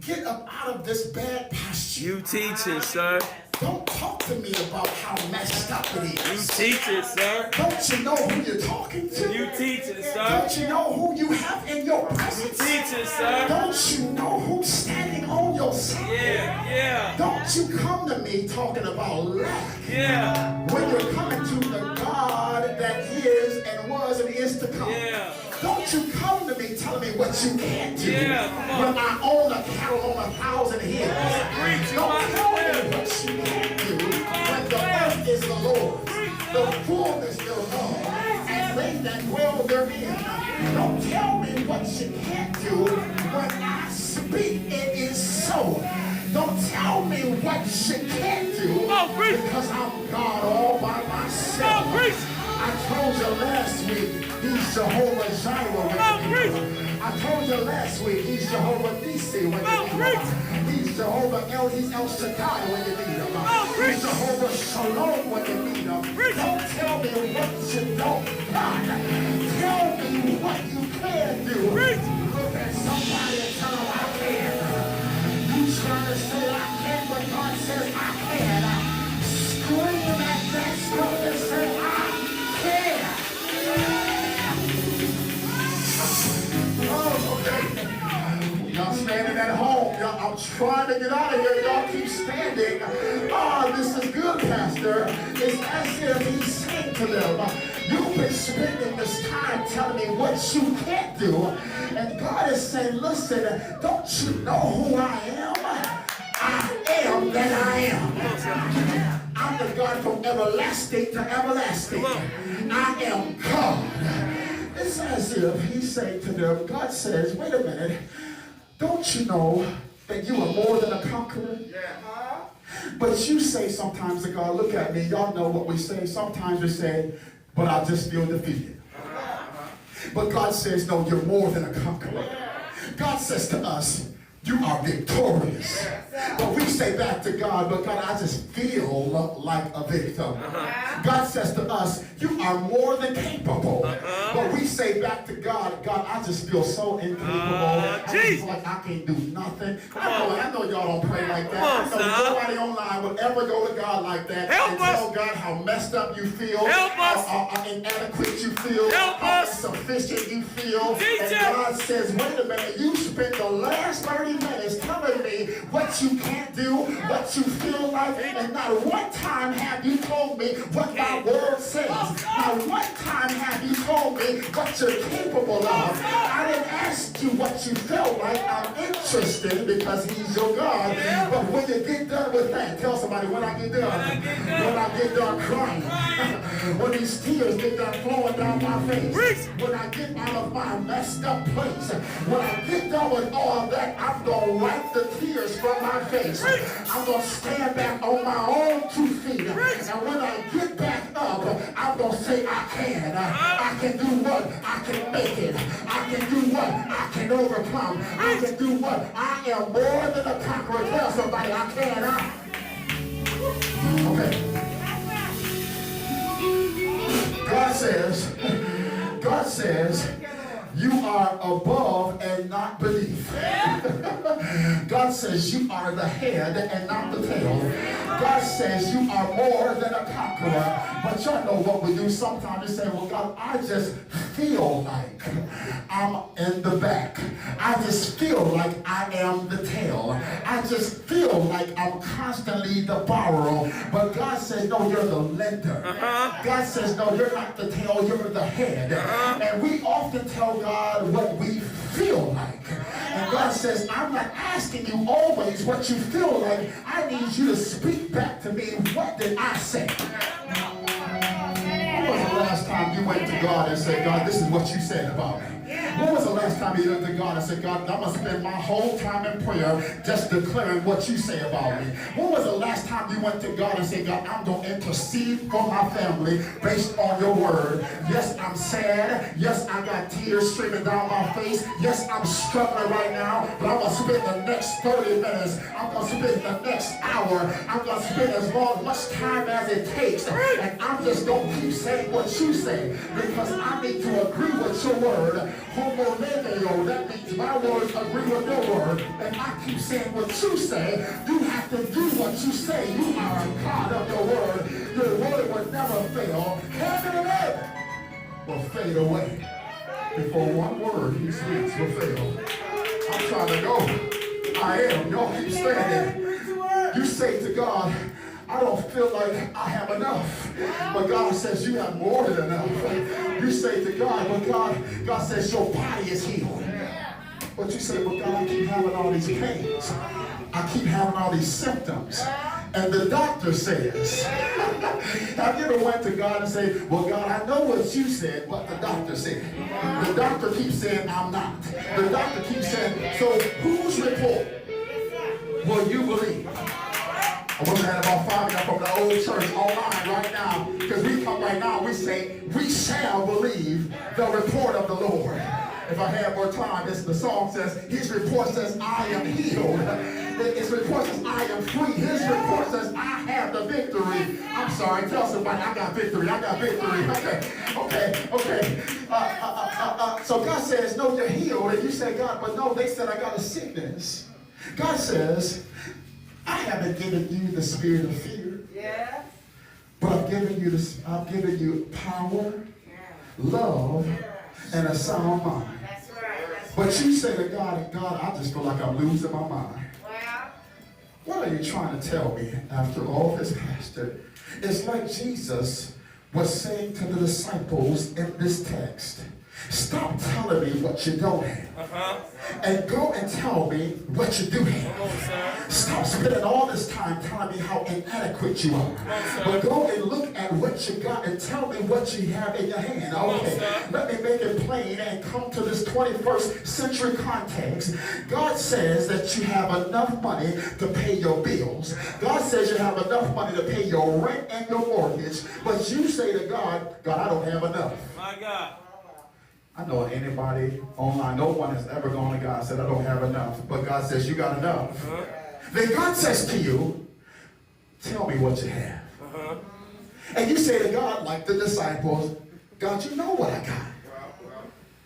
Get up out of this bad posture. You teaching, sir. Don't talk to me about how messed up it is. You teaching, sir. Don't you know who you're talking to? You teaching, sir. Don't you know who you have in your presence? You teaching, sir. Don't you know who's standing on your side? Yeah. Don't you come to me talking about lack. Yeah. When you're coming to the God that is and was and is to come. Yeah. Don't you come to me telling me what you can't do. Yeah, come on. When I own a cattle on 1,000 hills. Don't tell me what you can't do. When the earth is the Lord's, the fullness thereof, and they that dwell therein. Don't tell me what you can't do. When I speak, it is so. Don't tell me what you can't do. Because I'm God all by myself. I told you last week, he's Jehovah Jireh. I told you last week, he's Jehovah Nissi when you need him. He's Jehovah he's El Shaddai when you need him. He's Jehovah Shalom when you need him. Don't tell me what you don't got. Tell me what you can do. Look at somebody and tell them I can. You trying to say I can, but God says I can. Scream at that stuff and say I can. Oh, okay. Y'all standing at home. I'm trying to get out of here. Y'all keep standing. Oh, this is good, Pastor. It's as if he's saying to them, you've been spending this time telling me what you can't do. And God is saying, listen, don't you know who I am? I am that I am. I'm the God from everlasting to everlasting. I am God. It's as if he's saying to them, God says, wait a minute, don't you know that you are more than a conqueror? But you say sometimes to God, look at me, y'all know what we say. Sometimes we say, but I just feel defeated. But God says, no, you're more than a conqueror. God says to us, you are victorious. But we say back to God, but God, I just feel like a victim. God says to us, you are more than capable. But we say back to God, God, I just feel so incapable. I feel like I can't do nothing. I know y'all don't pray like that. I know nobody online would ever go to God like that and tell God how messed up you feel, how inadequate you feel, how insufficient you feel. And God says, wait a minute, you spent the last 30 minutes telling me what you can't do, what you feel like, and not one time have you told me what my word says. Not one time have you told me what you're capable of. I didn't ask you what you felt like. I'm interested because he's your God. But when you get done with that, tell somebody, when I get done crying, when these tears get done flowing down my face, when I get out of my messed up place, when I get done with all that, I'm going to wipe the tears from my face. I'm going to stand back on my own 2 feet. And when I get back up, I'm going to say I can. I can do what? I can make it. I can do what? I can overcome. I can do what? I am more than a conqueror. Tell somebody I can. Okay. God says You are above and not beneath. God says you are the head and not the tail. God says you are more than a conqueror. But y'all know what we do. Sometimes you say, well, God, I just feel like I'm in the back. I just feel like I am the tail. I just feel like I'm constantly the borrower. But God says, no, you're the lender. God says, no, you're not the tail, you're the head. And we often tell God what we feel like. And God says, I'm not asking you always what you feel like. I need you to speak back to me. What did I say? When was the last time you went to God and said, God, this is what you said about me? When was the last time you went to God and said, God, I'm going to spend my whole time in prayer just declaring what you say about me? When was the last time you went to God and said, God, I'm going to intercede for my family based on your word? Yes, I'm sad. Yes, I got tears streaming down my face. Yes, I'm struggling right now, but I'm going to spend the next 30 minutes. I'm going to spend the next hour. I'm going to spend as much time as it takes. And I'm just going to keep saying what you say because I need to agree with your word. That means my words agree with your word. And I keep saying what you say. You have to do what you say. You are a God of your word. Your word will never fail. Heaven and earth will fade away before one word he speaks will fail. I'm trying to go. I am. Y'all keep standing. You say to God, I don't feel like I have enough. But God says you have more than enough. You say to God, but God says your body is healed. But you say, but God, I keep having all these pains. I keep having all these symptoms. And the doctor says, have you ever went to God and said, well, God, I know what you said, but the doctor said. The doctor keeps saying, I'm not. The doctor keeps saying, so whose report will you believe? I wish I had about 5 of y'all from the old church online right now, because we come right now, we say, we shall believe the report of the Lord. If I had more time, the song says, his report says, I am healed. His report says, I am free. His report says, I have the victory. I'm sorry, tell somebody, I got victory. I got victory. Okay. So God says, no, you're healed. And you say, God, but no, they said I got a sickness. God says, I haven't given you the spirit of fear. Yeah. But I've given you power, love, and a sound mind. That's right. But you say to God, I just feel like I'm losing my mind. Well, what are you trying to tell me after all this, Pastor? It's like Jesus was saying to the disciples in this text, stop telling me what you don't have. And go and tell me what you do have. Stop spending all this time telling me how inadequate you are. But go and look at what you got and tell me what you have in your hand. Okay, let me make it plain and come to this 21st century context. God says that you have enough money to pay your bills. God says you have enough money to pay your rent and your mortgage. But you say to God, I don't have enough. My God. I know anybody online, no one has ever gone to God and said, I don't have enough. But God says, you got enough. Then God says to you, tell me what you have. And you say to God, like the disciples, God, you know what I got.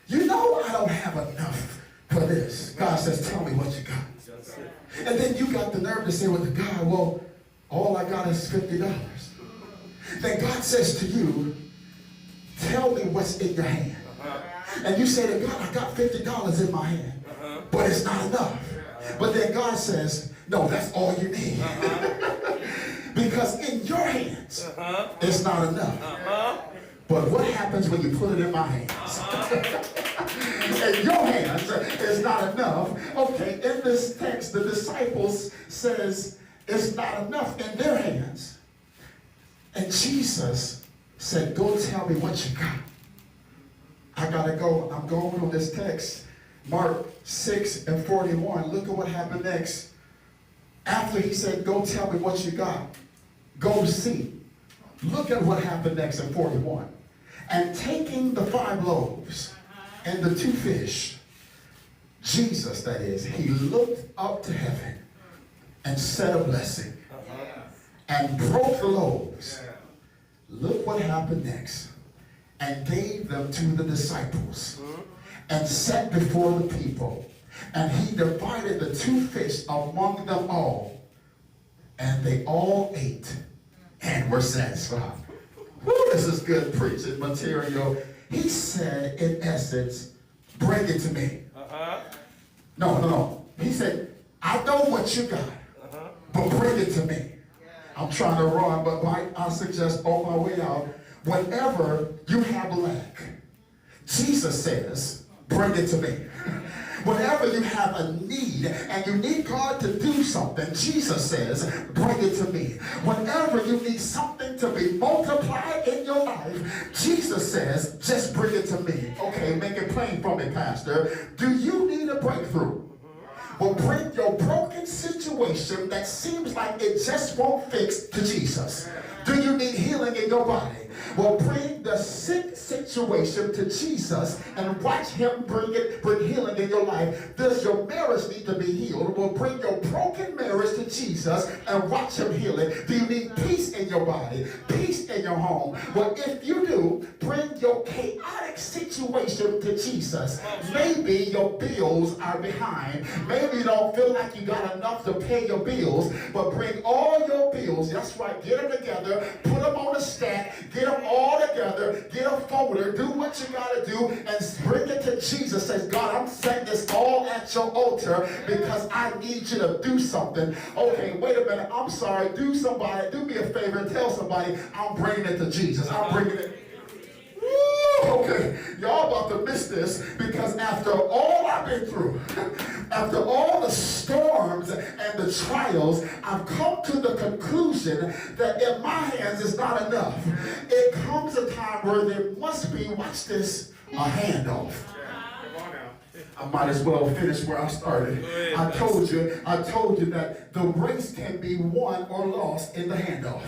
You know I don't have enough for this. God says, tell me what you got. And then you got the nerve to say with the God, well, all I got is $50. Then God says to you, tell me what's in your hand. And you say to God, I got $50 in my hand, but it's not enough. But then God says, no, that's all you need. Because in your hands, it's not enough. But what happens when you put it in my hands? In your hands, it's not enough. Okay, in this text, the disciples says it's not enough in their hands. And Jesus said, go tell me what you got. I gotta go. I'm going on this text. Mark 6:41. Look at what happened next. After he said, go tell me what you got. Go see. Look at what happened next in 41. And taking the 5 loaves and the 2 fish, Jesus, that is, he looked up to heaven and said a blessing and broke the loaves. Look what happened next. And gave them to the disciples. and set before the people. And he divided the 2 fish among them all. And they all ate and were satisfied. Woo, this is good preaching material. He said, in essence, bring it to me. No. He said, I know what you got, but bring it to me. I'm trying to run, but I suggest on my way out, whenever you have lack, Jesus says, bring it to me. Whenever you have a need and you need God to do something, Jesus says, bring it to me. Whenever you need something to be multiplied in your life, Jesus says, just bring it to me. Okay, make it plain for me, Pastor. Do you need a breakthrough? Well, bring your broken situation that seems like it just won't fix to Jesus. Do you need healing in your body? Well, bring the sick situation to Jesus and watch him bring healing in your life. Does your marriage need to be healed? Well, bring your broken marriage to Jesus and watch him heal it. Do you need peace in your body? Peace in your home? Well, if you do, bring your chaotic situation to Jesus. Maybe your bills are behind. Maybe you don't feel like you got enough to pay your bills, but bring all your bills, that's right, get them together, put them on a stack, get them all together, get a folder, do what you got to do, and bring it to Jesus. Says, God, I'm setting this all at your altar because I need you to do something. Okay, wait a minute, I'm sorry, do me a favor and tell somebody, I'm bringing it to Jesus. I'm bringing it. Okay, y'all about to miss this because after all I've been through, after all the storms and the trials, I've come to the conclusion that in my hands is not enough. It comes a time where there must be, watch this, a handoff. I might as well finish where I started. I told you that the race can be won or lost in the handoff.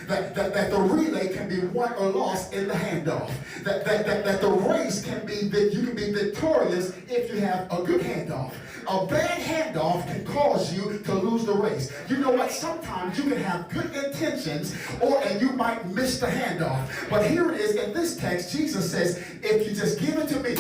That the relay can be won or lost in the handoff. That the race can be, that you can be victorious if you have a good handoff. A bad handoff can cause you to lose the race. You know what? Sometimes you can have good intentions and you might miss the handoff. But here it is in this text, Jesus says, if you just give it to me,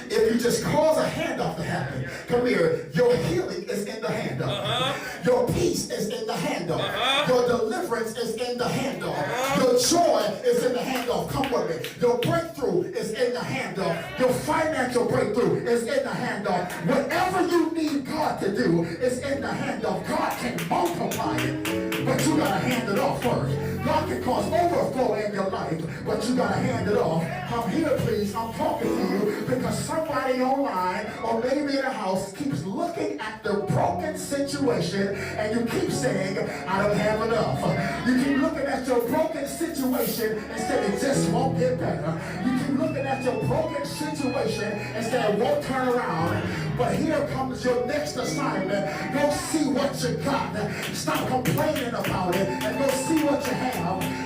if you just cause a handoff to happen, come here, your healing is in the handoff. Your peace is in the handoff. Your deliverance is in the handoff. Your joy is in the handoff. Come with me. Your breakthrough is in the handoff. Your financial breakthrough is in the handoff. Whatever you need God to do is in the handoff. God can multiply it, but you gotta hand it off first. God can cause overflow in your life, but you gotta hand it off. Come here, please. I'm talking to you because somebody online or maybe in a house keeps looking at the broken situation and you keep saying, I don't have enough. You keep looking at your broken situation and saying it just won't get better. You keep looking at your broken situation and saying it won't turn around. But here comes your next assignment. Go see what you got. Stop complaining about it and go see what you have.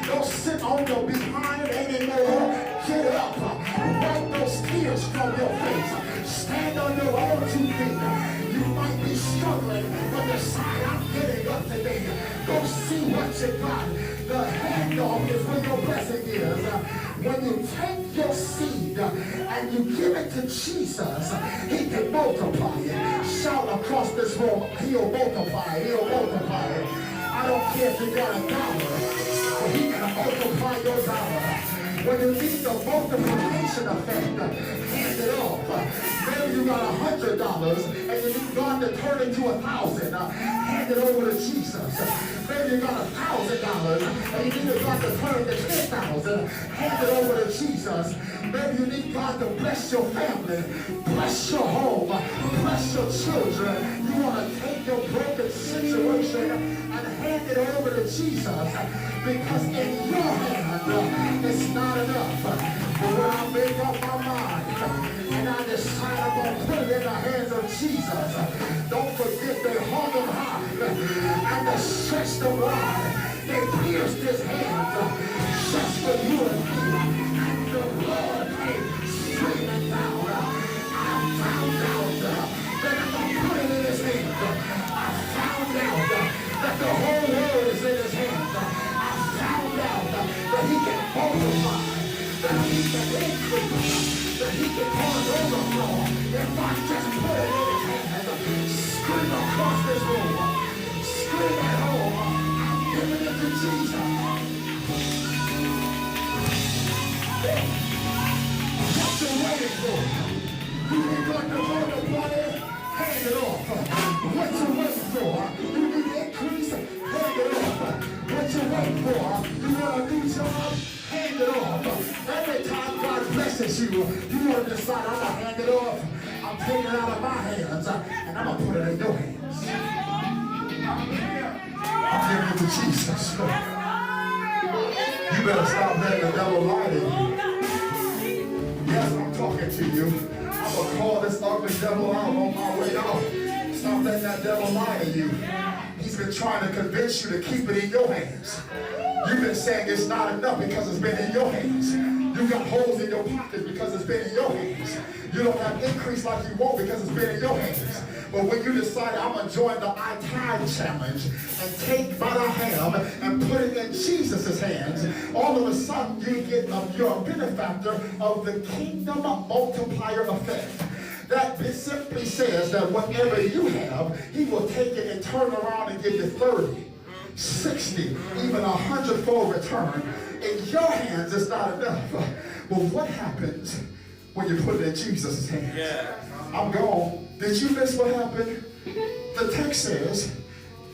Don't sit on your behind anymore. Get up. Wipe those tears from your face. Stand on your own 2 feet. You might be struggling, but decide I'm getting up today. Go see what you got. The handoff is where your blessing is. When you take your seed and you give it to Jesus, he can multiply it. Shout across this room, he'll multiply it. He'll multiply it. I don't care if you got $1, but he can multiply your dollar. When you need the multiplication effect, hand it off. Maybe you got $100 and you need God to turn it to 1,000. Hand it over to Jesus. Maybe you got $1,000 and you need God to turn it to 10,000. Hand it over to Jesus. Maybe you need God to bless your family, bless your home, bless your children. You want to take your broken situation and hand it over to Jesus because in your hand it's not enough. But when I make up my mind and I decide I'm going to put it in the hands of Jesus, don't forget they hung him high and they stretched him wide. They pierced his hands just for you and me. And the blood came streaming down. I found out that if I put it in his hands, I found out that the whole world is in his hands. I found out that he can multiply, that he can increase, that he can cause overflow if I just put it in his hand. Scream across this room. Scream at home. I'm giving it to Jesus. What you waiting for? You need God to multiply it? Hand it off. What you waiting for? You need increase? Hand it off. What you waiting for? You want a new job? Hand it off. Every time God blesses you, you want to decide, I'm going to hand it off. I'm taking it out of my hands, and I'm going to put it in your hands. I'm giving it to Jesus. You better stop letting the devil lie to you. Yes, I'm talking to you. I'm going to call this ugly devil out on my way out. Stop letting that devil lie to you. He's been trying to convince you to keep it in your hands. You've been saying it's not enough because it's been in your hands. You got holes in your pockets because it's been in your hands. You don't have increase like you want because it's been in your hands. But when you decide I'm going to join the iTithe challenge and take what I have and put it in Jesus' hands, all of a sudden you're a benefactor of the kingdom multiplier effect. That simply says that whatever you have, he will take it and turn around and give you 30, 60, even 100-fold return. In your hands, it's not enough. But what happens when you put it in Jesus' hands? Yeah. I'm gone. Did you miss what happened? The text says,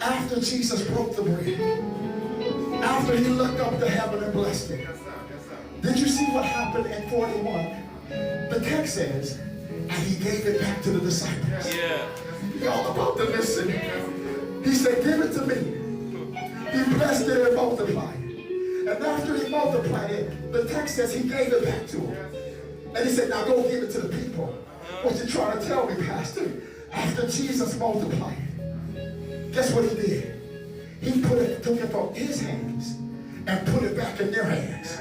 after Jesus broke the bread, after he looked up to heaven and blessed it, did you see what happened in 41? The text says, and he gave it back to the disciples. Yeah. Y'all about to listen. He said, give it to me. He blessed it and multiplied it. And after he multiplied it, the text says he gave it back to them. And he said, now go give it to the people. What you trying to tell me, Pastor? After Jesus multiplied it, guess what he did? He took it from his hands and put it back in their hands.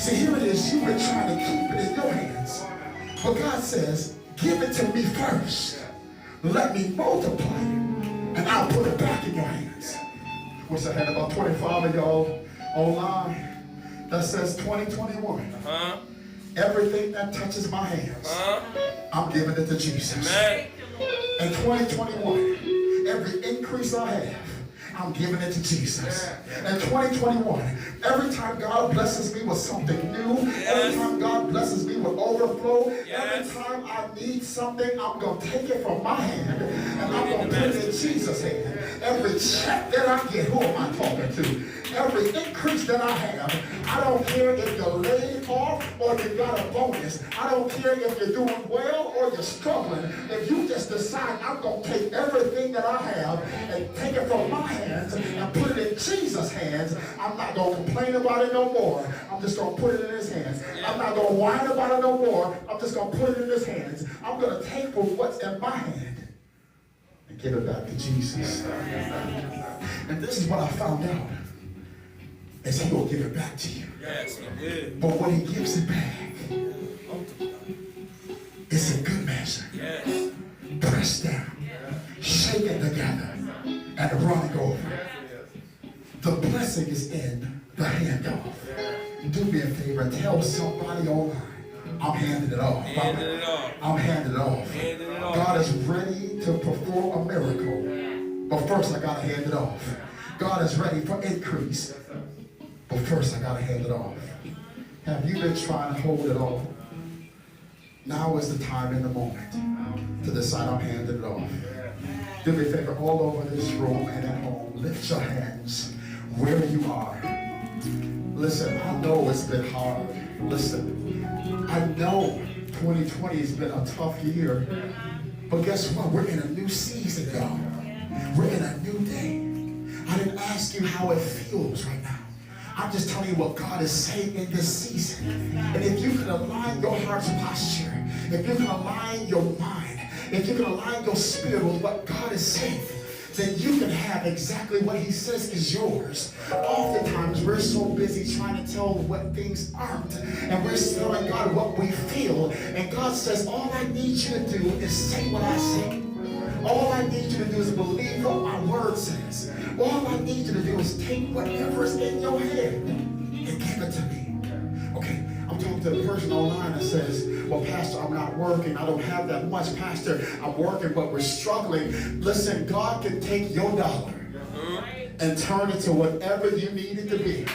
See, here it is. You've been trying to keep it in your hands. But God says, give it to me first. Let me multiply it, and I'll put it back in your hands. Wish I had about 25 of y'all online that says 2021. Everything that touches my hands, I'm giving it to Jesus. Amen. In 2021, every increase I have, I'm giving it to Jesus. In 2021, every time God blesses me with something new, every time God blesses me with overflow, every time I need something, I'm going to take it from my hand and I'm going to put it in Jesus' hand. Every check that I get, who am I talking to? Every increase that I have, I don't care if you're laid off or you got a bonus. I don't care if you're doing well or you're struggling. If you just decide I'm going to take everything that I have and take it from my hands and put it in Jesus' hands, I'm not going to complain about it no more. I'm just going to put it in his hands. I'm not going to whine about it no more. I'm just going to put it in his hands. I'm going to take from what's in my hand and give it back to Jesus. And this is what I found out. Is he will give it back to you. Yes, he will. But when he gives it back, it's a good measure. Yes. Pressed down, shaken together, and running over. The blessing is in the handoff. Do me a favor, tell somebody online, I'm handing it off. I'm handing it off. God is ready to perform a miracle, but first I gotta hand it off. God is ready for increase. But first, I got to hand it off. Have you been trying to hold it all? Now is the time in the moment to decide I'm handing it off. Do me a favor, all over this room and at home, lift your hands where you are. Listen, I know it's been hard. Listen, I know 2020 has been a tough year. But guess what? We're in a new season, y'all. We're in a new day. I didn't ask you how it feels right now. I'm just telling you what God is saying in this season. And if you can align your heart's posture, if you can align your mind, if you can align your spirit with what God is saying, then you can have exactly what he says is yours. Oftentimes, we're so busy trying to tell what things aren't, and we're telling God what we feel. And God says, all I need you to do is say what I say. All I need you to do is believe what my word says. All I need you to do is take whatever is in your head and give it to me. Okay, I'm talking to the person online that says, Well, Pastor, I'm not working. I don't have that much. Pastor, I'm working, but we're struggling. Listen, God can take your dollar and turn it to whatever you need it to be.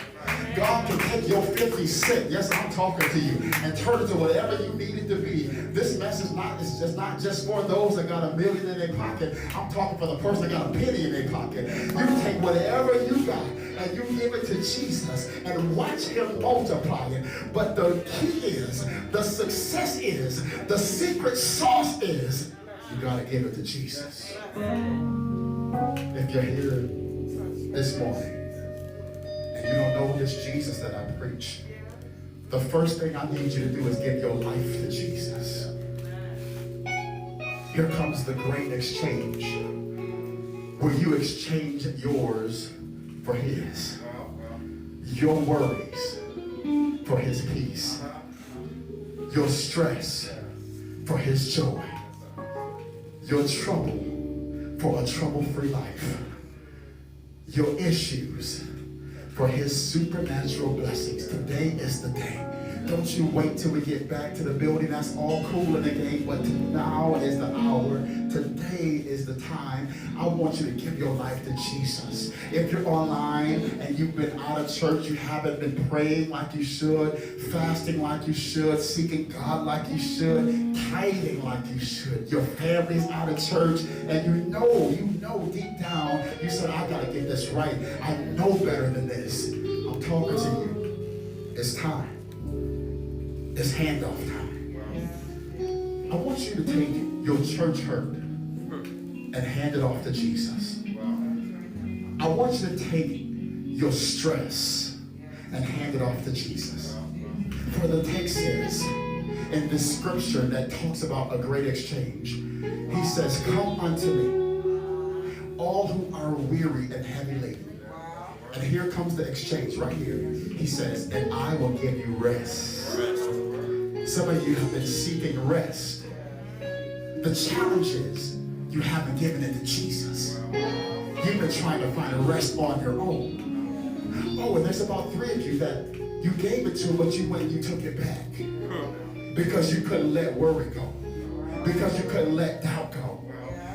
God can take your 50 cent, yes, I'm talking to you, and turn it to whatever you need it to be. This message is not just for those that got $1 million in their pocket. I'm talking for the person that got a penny in their pocket. You take whatever you got and you give it to Jesus and watch him multiply it. But the key is, the success is, the secret sauce is, you got to give it to Jesus. If you're here this morning and you don't know this Jesus that I preach, the first thing I need you to do is give your life to Jesus. Here comes the great exchange, where you exchange yours for his, your worries for his peace, your stress for his joy, your trouble for a trouble-free life, your issues for his supernatural blessings. Today is the day. Don't you wait till we get back to the building. That's all cool in the game, but now is the hour. Today is the time. I want you to give your life to Jesus. If you're online and you've been out of church, you haven't been praying like you should, fasting like you should, seeking God like you should, tithing like you should. Your family's out of church, and you know deep down, you said, I gotta get this right. I know better than this. I'm talking to you. It's time. It's handoff time. I want you to take your church hurt and hand it off to Jesus. I want you to take your stress and hand it off to Jesus. For the text says in this scripture that talks about a great exchange, he says, come unto me, all who are weary and heavy laden. And here comes the exchange right here. He says, and I will give you rest. Some of you have been seeking rest. The challenge is you haven't given it to Jesus. You've been trying to find a rest on your own. Oh, and there's about 3 of you that you gave it to, but you went and you took it back. Because you couldn't let worry go. Because you couldn't let doubt go.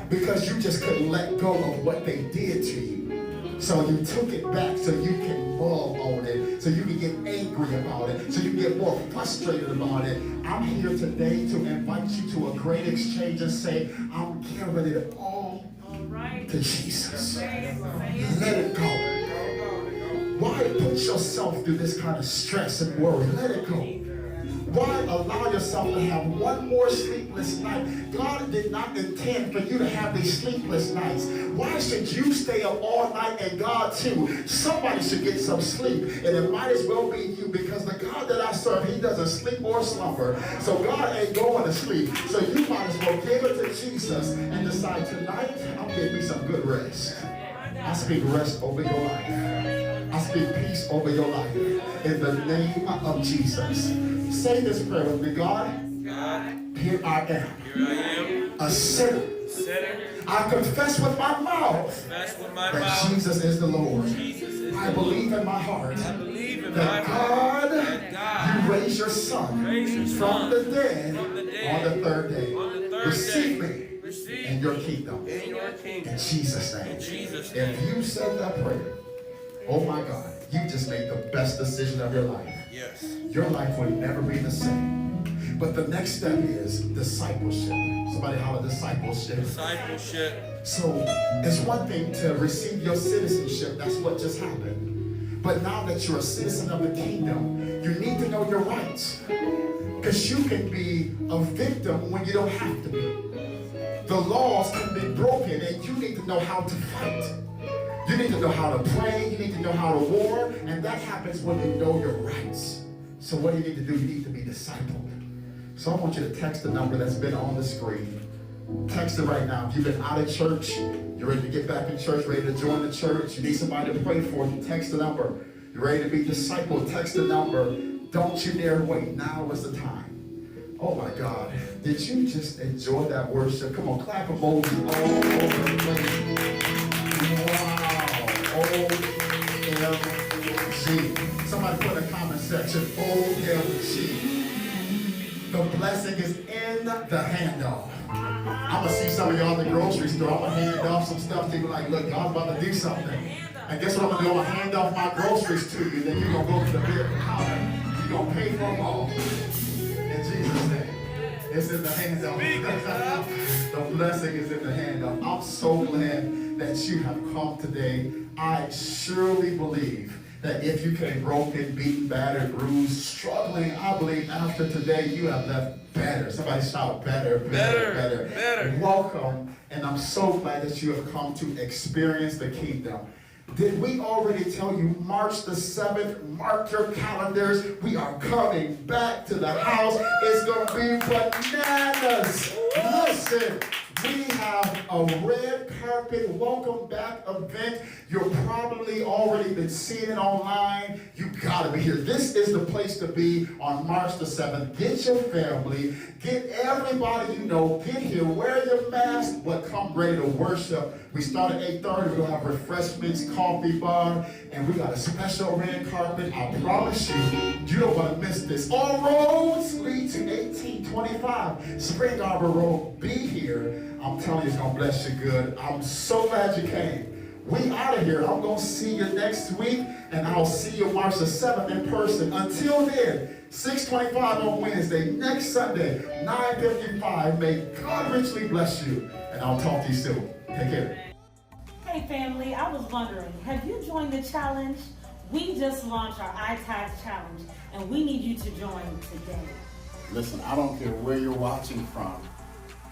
Because you just couldn't let go of what they did to you. So you took it back so you can mull on it, so you can get angry about it, so you can get more frustrated about it. I'm here today to invite you to a great exchange and say, I'm giving it all to Jesus. Let it go. Why put yourself through this kind of stress and worry? Let it go. Why allow yourself to have one more sleepless night? God did not intend for you to have these sleepless nights. Why should you stay up all night and God too? Somebody should get some sleep, and it might as well be you, because the God that I serve, he doesn't sleep or slumber. So God ain't going to sleep. So you might as well give it to Jesus and decide, tonight I'm getting me some good rest. I speak rest over your life. I speak peace over your life. In the name of Jesus. Say this prayer with me. God, here I am. A sinner. I confess with my mouth that Jesus is the Lord. I believe in my heart that God, you raised your son from the dead on the third day. Receive me in your kingdom. In Jesus' name. If you said that prayer, oh my God, you just made the best decision of your life. Yes. Your life will never be the same. But the next step is discipleship. Somebody holler discipleship. Discipleship. So it's one thing to receive your citizenship. That's what just happened. But now that you're a citizen of the kingdom, you need to know your rights. Because you can be a victim when you don't have to be. The laws can be broken, and you need to know how to fight. You need to know how to pray. You need to know how to war. And that happens when you know your rights. So what do you need to do? You need to be discipled. So I want you to text the number that's been on the screen. Text it right now. If you've been out of church, you're ready to get back in church, ready to join the church, you need somebody to pray for you, text the number. You're ready to be discipled, text the number. Don't you dare wait. Now is the time. Oh my God. Did you just enjoy that worship? Come on, clap emojis all over the place. Wow. OMG. Somebody put in the comment section, OMG. The blessing is in the handoff. I'm going to see some of y'all in the grocery store. I'm going to hand off some stuff to you like, look, God's about to do something. And guess what I'm going to do? I'm going to hand off my groceries to you. Then you're going to go to the vehicle counter. You're going to pay for them all. In Jesus' name. It's in the handoff. The blessing is in the handoff. I'm so glad that you have come today. I surely believe that if you came broken, beaten, battered, bruised, struggling, I believe after today you have left better. Somebody shout better, better, better, better. Welcome, and I'm so glad that you have come to experience the kingdom. Did we already tell you March the 7th, mark your calendars, we are coming back to the house. It's going to be bananas. Listen, we have a red carpet welcome back event. You've probably already been seeing it online. You gotta be here. This is the place to be on March the 7th. Get your family, get everybody you know, get here, wear your mask, but come ready to worship. We start at 8:30, we're gonna have refreshments, coffee bar, and we got a special red carpet. I promise you don't wanna miss this. All roads lead to 1825 Spring Arbor Road. Be here. I'm telling you, it's going to bless you good. I'm so glad you came. We out of here. I'm going to see you next week, and I'll see you March the 7th in person. Until then, 6:25 on Wednesday, next Sunday, 9:55. May God richly bless you, and I'll talk to you soon. Take care. Hey family, I was wondering, have you joined the challenge? We just launched our iTithe challenge, and we need you to join today. Listen, I don't care where you're watching from.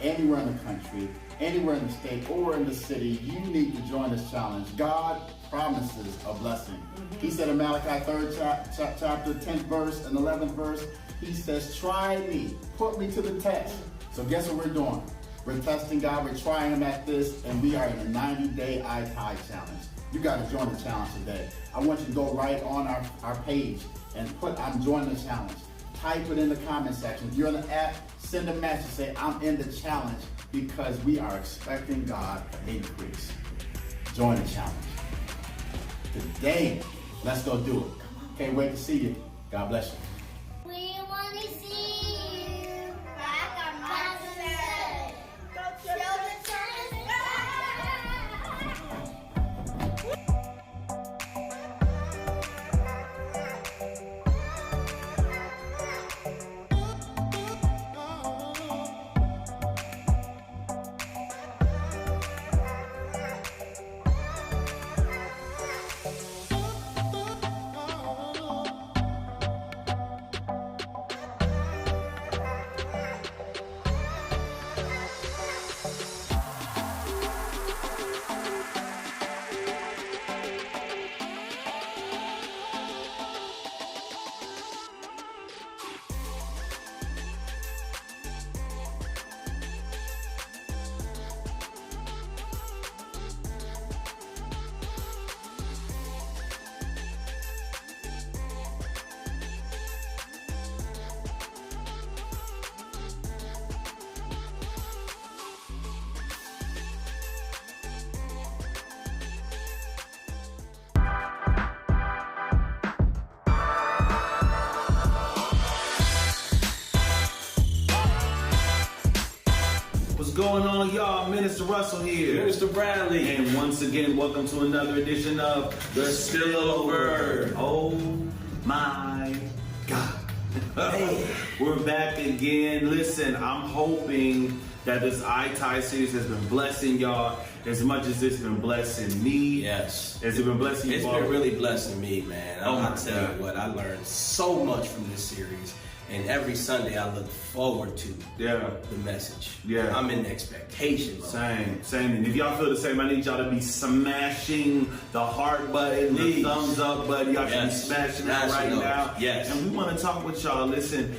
Anywhere in the country, anywhere in the state, or in the city, you need to join this challenge. God promises a blessing. He said in Malachi 3rd chapter, 10th verse and 11th verse, he says, try me, put me to the test. So guess what we're doing? We're testing God, we're trying him at this, and we are in a 90-day iTithe challenge. You got to join the challenge today. I want you to go right on our page and put, I'm joining the challenge. Type it in the comment section. If you're on the app, send a message, say, I'm in the challenge, because we are expecting God to increase. Join the challenge. Today, let's go do it. Can't wait to see you. God bless you. We want to see you back on March 7th. Show the challenge. What's going on, y'all? Minister Russell here. Minister Bradley. And once again, welcome to another edition of The Spillover. Oh my God. Hey. We're back again. Listen, I'm hoping that this iTithe series has been blessing y'all as much as it's been blessing me. Yes. Has it been blessing you? It's been really blessing me, man. I'll tell you what, I learned so much from this series. And every Sunday I look forward to the message. Yeah. I'm in expectation. Same. And if y'all feel the same, I need y'all to be smashing the heart button, the thumbs up button. Y'all should be smashing that right now. Yes. And we want to talk with y'all. Listen,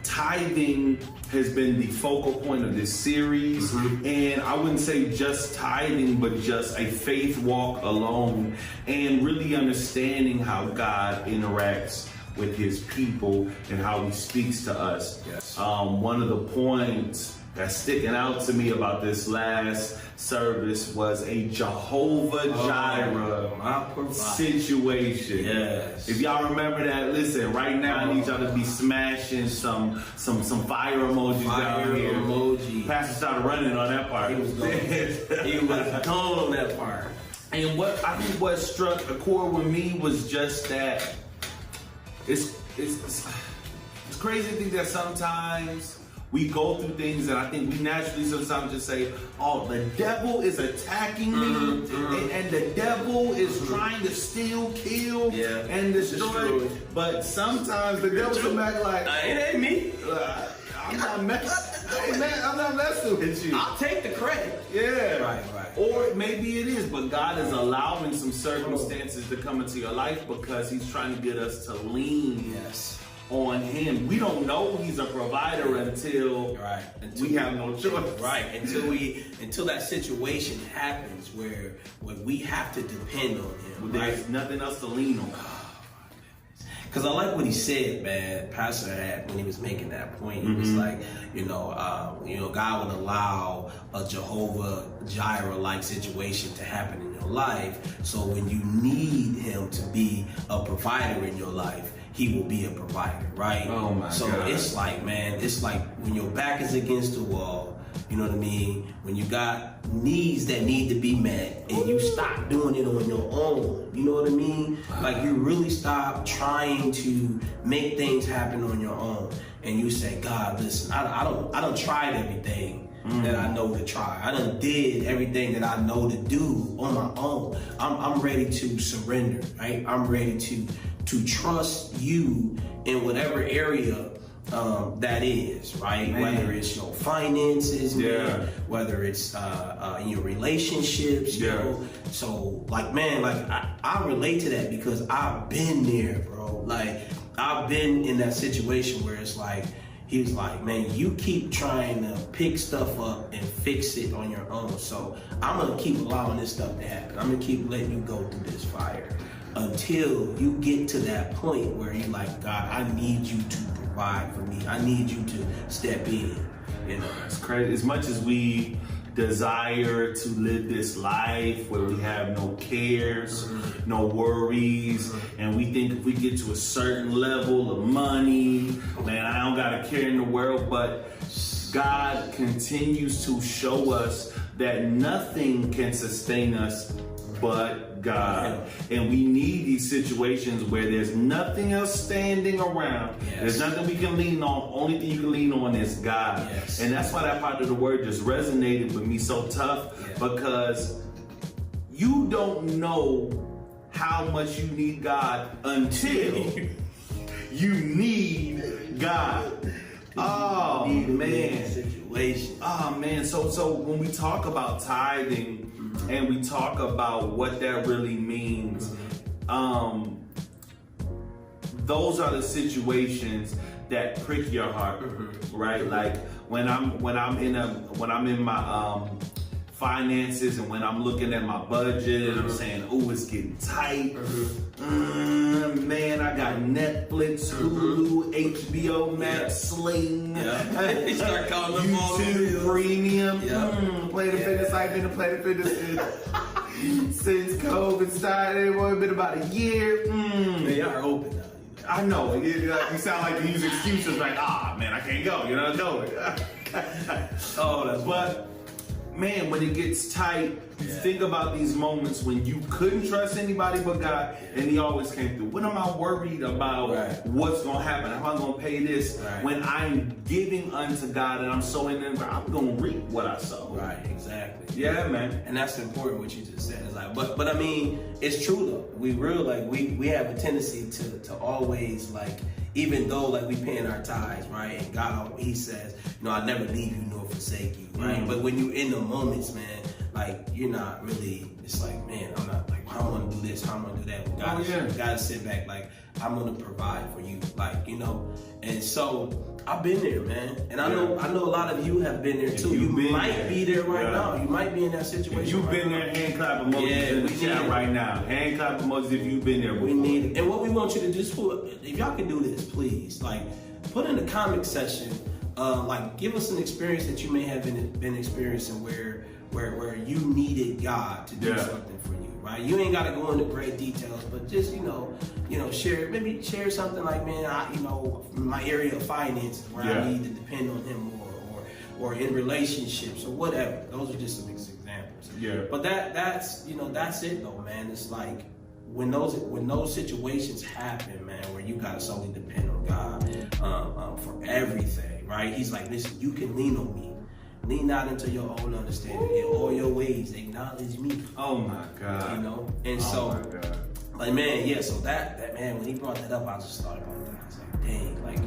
tithing has been the focal point of this series. And I wouldn't say just tithing, but just a faith walk alone, and really understanding how God interacts with his people and how he speaks to us. Yes. One of the points that's sticking out to me about this last service was a Jehovah Jireh situation. Yes. If y'all remember that, listen, right now I need y'all to be smashing some fire emojis down here. Emoji. Pastor started running on that part. He was gone. He was gone on that part. And what struck a chord with me was just that it's crazy to think that sometimes we go through things and I think we naturally sometimes just say, oh, the devil is attacking me and the devil is trying to steal, kill, and destroy. But sometimes the devil's come back like, it ain't me. I'm not messing with you. I'll take the credit. Yeah. Right. Or maybe it is, but God is allowing some circumstances to come into your life because he's trying to get us to lean on him. We don't know he's a provider until we have no choice. Right. Until that situation happens where we have to depend on him. There's nothing else to lean on. Because I like what he said, man. Pastor had when he was making that point. He was like, God would allow a Jehovah Jireh-like situation to happen in your life. So when you need him to be a provider in your life, he will be a provider, right? Oh my God. It's like, man, it's like when your back is against the wall, you know what I mean? When you got needs that need to be met and you stop doing it on your own, you know what I mean? Like you really stop trying to make things happen on your own and you say, God, listen, I done tried everything that I know to try. I done did everything that I know to do on my own. I'm ready to surrender, right? I'm ready to trust you in whatever area that is, right? Man. Whether it's your finances, man, whether it's in your relationships, you know. So, like, man, like I relate to that because I've been there, bro. Like, I've been in that situation where it's like, he was like, man, you keep trying to pick stuff up and fix it on your own. So I'm gonna keep allowing this stuff to happen. I'm gonna keep letting you go through this fire until you get to that point where you're like, God, I need you to provide for me. I need you to step in. You know, it's crazy. As much as we desire to live this life where we have no cares, no worries, and we think if we get to a certain level of money, man, I don't got a care in the world, but God continues to show us that nothing can sustain us but God. And we need these situations where there's nothing else standing around. There's nothing we can lean on. Only thing you can lean on is God. And that's why that part of the word just resonated with me so tough, because you don't know how much you need God until you need God. Oh man. Situation. Oh man. So when we talk about tithing, and we talk about what that really means, those are the situations that prick your heart, right? Like when I'm in my finances and when I'm looking at my budget and I'm saying, oh, it's getting tight. Man, I got Netflix, Hulu, HBO Max, Sling, start calling them all YouTube Premium, Planet Fitness. I've been to Planet Fitness since COVID started. It's only been about a year. They are open now. I know. You sound like you use excuses like, man, I can't go. You're not going. But man, when it gets tight, think about these moments when you couldn't trust anybody but God, and he always came through. What am I worried about? What's going to happen? How am I going to pay this? When I'm giving unto God and I'm sowing in, I'm going to reap what I sow. Right, exactly. Yeah, man. And that's important what you just said. It's like, but I mean, it's true though. We we have a tendency to always, like, even though like we paying our tithes, right? And God, he says, I'll never leave you nor forsake you, right? But when you're in the moments, man, like you're not really, it's like, man, I'm not like, I want to do this, I want to do that. God sit back, like, I'm going to provide for you, like, and so I've been there, man. And I know a lot of you have been there too. You might be there right now. You might be in that situation. If you've been there, hand clap emojis in the chat right now. Hand clap emojis if you've been there before. We need it. And what we want you to do, if y'all can do this, please, like, put in the comment section, like give us an experience that you may have been experiencing where you needed God to do something for you, right? You ain't got to go into great details, but just share something like, man, my area of finances where I need to depend on Him more, or in relationships or whatever. Those are just some examples. Yeah. But that's it though, man. It's like when those situations happen, man, where you gotta solely depend on God for everything, right? He's like, listen, you can lean on me. Lean not into your own understanding. In all your ways, acknowledge me. Oh my God. And like, man, so that man, when he brought that up, I just thought about that. I was like, dang, like,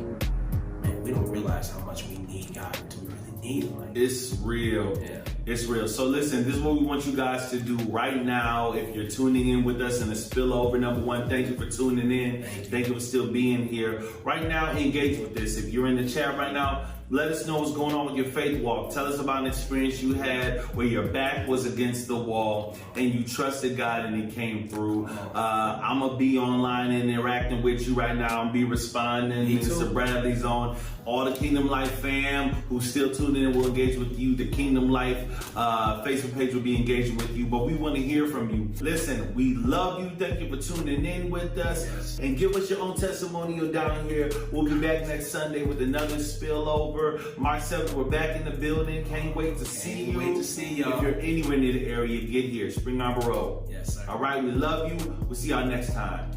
man, we don't realize how much we need God until we really need Him. Like, it's real. Yeah. It's real. So listen, this is what we want you guys to do right now. If you're tuning in with us in the spillover, number one, thank you for tuning in. Thank you for still being here. Right now, engage with this. If you're in the chat right now, let us know what's going on with your faith walk. Tell us about an experience you had where your back was against the wall and you trusted God and He came through. I'm going to be online and interacting with you right now and be responding. Mr. Bradley's on. All the Kingdom Life fam who's still tuning in will engage with you. The Kingdom Life Facebook page will be engaging with you, but we want to hear from you. Listen, we love you. Thank you for tuning in with us. And give us your own testimonial down here. We'll be back next Sunday with another spillover. March 7th, we're back in the building. Can't wait to see you. If you're anywhere near the area, get here. Spring Arbor Road. Yes, sir. All right, we love you. We'll see y'all next time.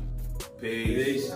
Peace.